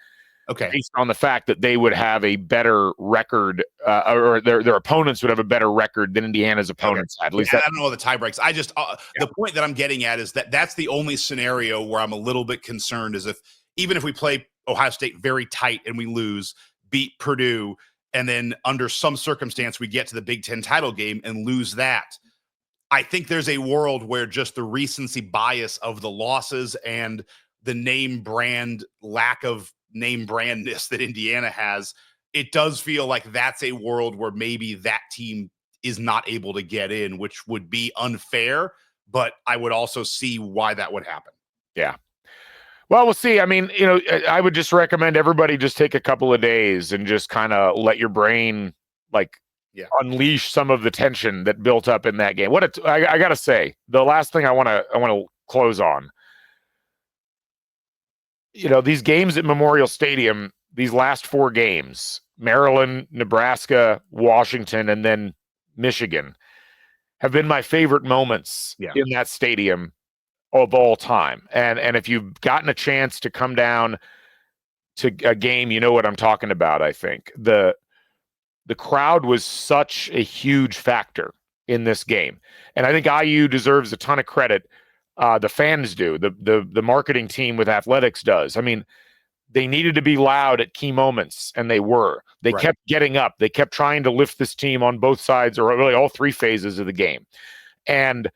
Okay. Based on the fact that they would have a better record, or their opponents would have a better record than Indiana's opponents had. At least I don't know the tie breaks. I just the point that I'm getting at is that that's the only scenario where I'm a little bit concerned, is if even if we play Ohio State very tight and we lose, beat Purdue, and then under some circumstance we get to the Big Ten title game and lose that. I think there's a world where just the recency bias of the losses and the name brand lack of name brandness that Indiana has, it does feel like that's a world where maybe that team is not able to get in, which would be unfair, but I would also see why that would happen. Yeah. Well, we'll see. I mean, I would just recommend everybody just take a couple of days and just kind of let your brain unleash some of the tension that built up in that game. I got to say, the last thing I want to close on, these games at Memorial Stadium, these last 4 games, Maryland, Nebraska, Washington, and then Michigan, have been my favorite moments in that stadium of all time. And if you've gotten a chance to come down to a game, you know what I'm talking about, I think. The crowd was such a huge factor in this game. And I think IU deserves a ton of credit. The fans do. The marketing team with athletics does. I mean, they needed to be loud at key moments, and they were. They kept getting up. They kept trying to lift this team on both sides, or really all 3 phases of the game. And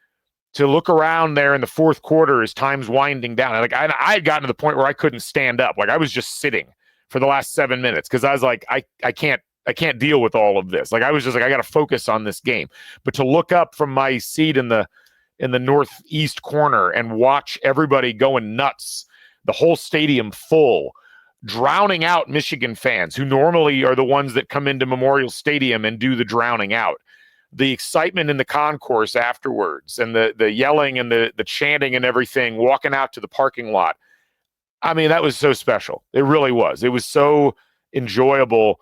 to look around there in the 4th quarter as time's winding down, I had gotten to the point where I couldn't stand up. Like, I was just sitting for the last 7 minutes because I was like, I can't deal with all of this. Like, I was just like, I got to focus on this game. But to look up from my seat in the northeast corner and watch everybody going nuts, the whole stadium full, drowning out Michigan fans who normally are the ones that come into Memorial Stadium and do the drowning out. The excitement in the concourse afterwards, and the yelling and the chanting and everything, walking out to the parking lot. I mean, that was so special. It really was. It was so enjoyable.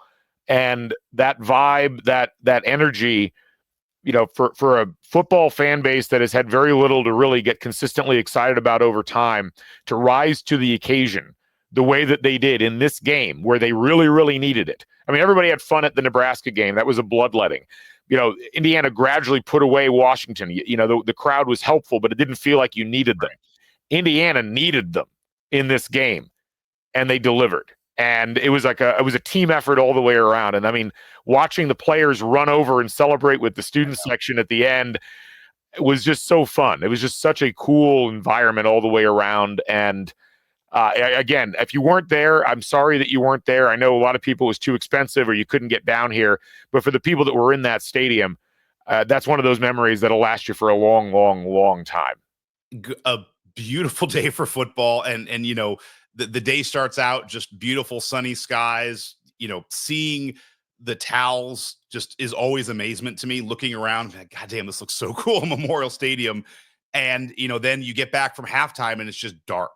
And that vibe, that energy, for a football fan base that has had very little to really get consistently excited about over time, to rise to the occasion the way that they did in this game where they really, really needed it. I mean, everybody had fun at the Nebraska game. That was a bloodletting. Indiana gradually put away Washington. The crowd was helpful, but it didn't feel like you needed them. Indiana needed them in this game, and they delivered. And it was a team effort all the way around. And I mean, watching the players run over and celebrate with the student section at the end, it was just so fun. It was just such a cool environment all the way around. And again, if you weren't there, I'm sorry that you weren't there. I know a lot of people, it was too expensive or you couldn't get down here. But for the people that were in that stadium, that's one of those memories that'll last you for a long, long, long time. A beautiful day for football. And the day starts out just beautiful sunny skies. Seeing the towels just is always amazement to me. Looking around, God damn, this looks so cool, Memorial Stadium. And then you get back from halftime and it's just dark,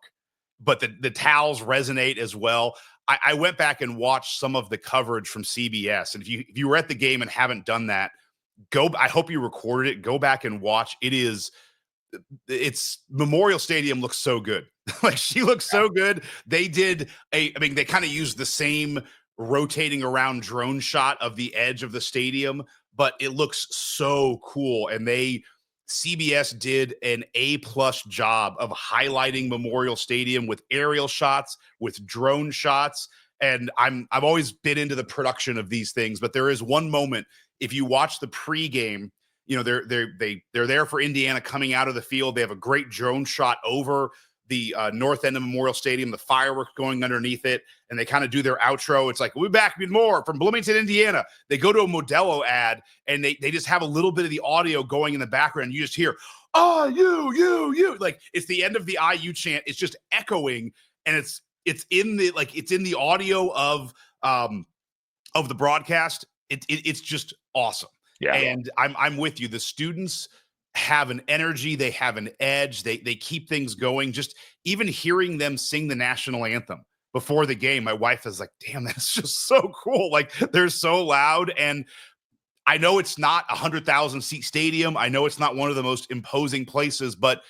but the towels resonate as well. I went back and watched some of the coverage from CBS, and if you were at the game and haven't done that, I hope you recorded it. Go back and watch. It's Memorial Stadium looks so good. Like, she looks so good. They did they kind of used the same rotating around drone shot of the edge of the stadium, but it looks so cool. And they CBS did an A+ job of highlighting Memorial Stadium with aerial shots, with drone shots. And I've always been into the production of these things, but there is one moment, if you watch the pregame, they're there for Indiana coming out of the field. They have a great drone shot over the north end of Memorial Stadium, the fireworks going underneath it, and they kind of do their outro. It's like, we'll be back with more from Bloomington, Indiana. They go to a Modelo ad, and they just have a little bit of the audio going in the background. You just hear, oh, you. Like, it's the end of the IU chant. It's just echoing, and it's in the audio of the broadcast. It's just awesome. Yeah. And I'm with you. The students have an energy, they have an edge, they keep things going. Just even hearing them sing the national anthem before the game, my wife is like, damn, that's just so cool. Like, they're so loud. And I know it's not 100,000 seat stadium, I know it's not one of the most imposing places, but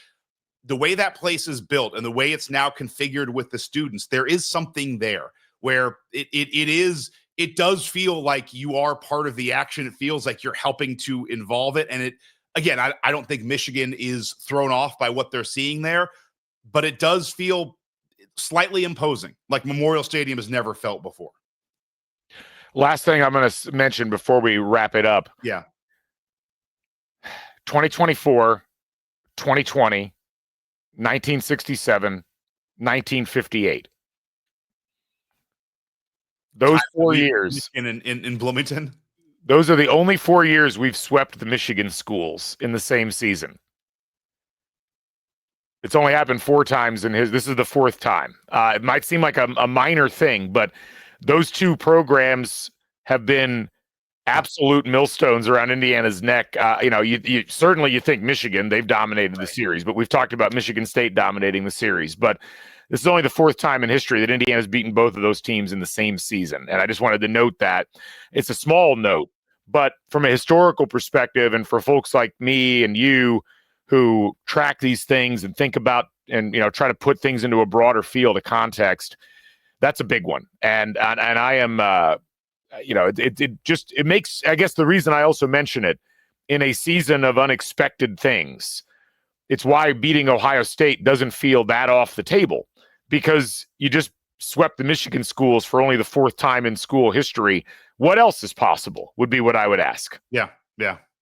the way that place is built and the way it's now configured with the students, there is something there where it does feel like you are part of the action. It feels like you're helping to involve it. And again, I don't think Michigan is thrown off by what they're seeing there, but it does feel slightly imposing, like Memorial Stadium has never felt before. Last thing I'm going to mention before we wrap it up. Yeah. 2024, 2020, 1967, 1958. Those 4 years in Bloomington. Those are the only 4 years we've swept the Michigan schools in the same season. It's only happened 4 times this is the 4th time. It might seem like a minor thing, but those 2 programs have been absolute millstones around Indiana's neck. You certainly think Michigan, they've dominated the series, but we've talked about Michigan State dominating the series. But this is only the 4th time in history that Indiana's beaten both of those teams in the same season. And I just wanted to note that. It's a small note, but from a historical perspective, and for folks like me and you who track these things and think about and try to put things into a broader field of context, that's a big one. And I am it makes, I guess the reason I also mention it in a season of unexpected things, it's why beating Ohio State doesn't feel that off the table, because you just swept the Michigan schools for only the 4th time in school history. What else is possible would be what I would ask. Yeah.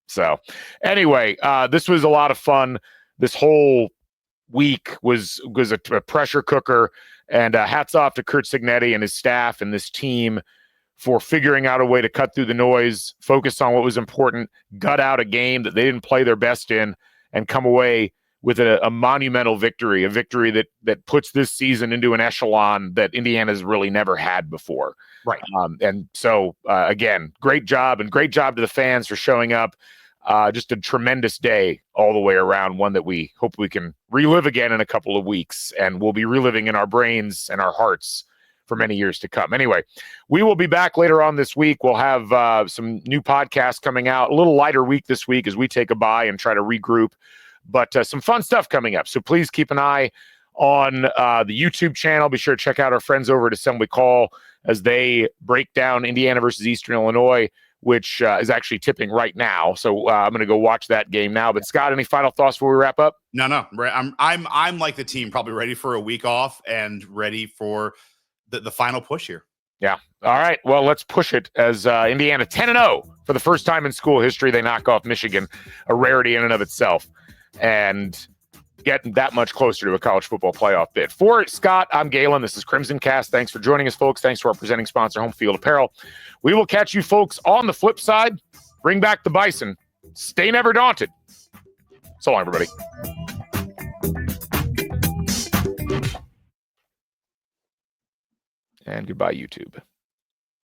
So anyway, this was a lot of fun. This whole week was a pressure cooker, and hats off to Kurt Signetti and his staff and this team for figuring out a way to cut through the noise, focus on what was important, gut out a game that they didn't play their best in, and come away with a monumental victory, a victory that puts this season into an echelon that Indiana's really never had before. Right. And so, again, great job, and great job to the fans for showing up. Just a tremendous day all the way around, one that we hope we can relive again in a couple of weeks, and we'll be reliving in our brains and our hearts for many years to come. Anyway, we will be back later on this week. We'll have some new podcasts coming out, a little lighter week this week as we take a bye and try to regroup, but some fun stuff coming up. So please keep an eye on the YouTube channel. Be sure to check out our friends over at Assembly Call as they break down Indiana versus Eastern Illinois, which is actually tipping right now. So I'm going to go watch that game now. But Scott, any final thoughts before we wrap up? No. I'm like the team, probably ready for a week off and ready for the final push here. Yeah. All right. Well, let's push it as Indiana 10-0 for the first time in school history. They knock off Michigan, a rarity in and of itself, and getting that much closer to a college football playoff bid. For Scott, I'm Galen. This is Crimson Cast. Thanks for joining us, folks. Thanks to our presenting sponsor, Home Field Apparel. We will catch you folks on the flip side. Bring back the Bison. Stay never daunted. So long, everybody. And goodbye, YouTube.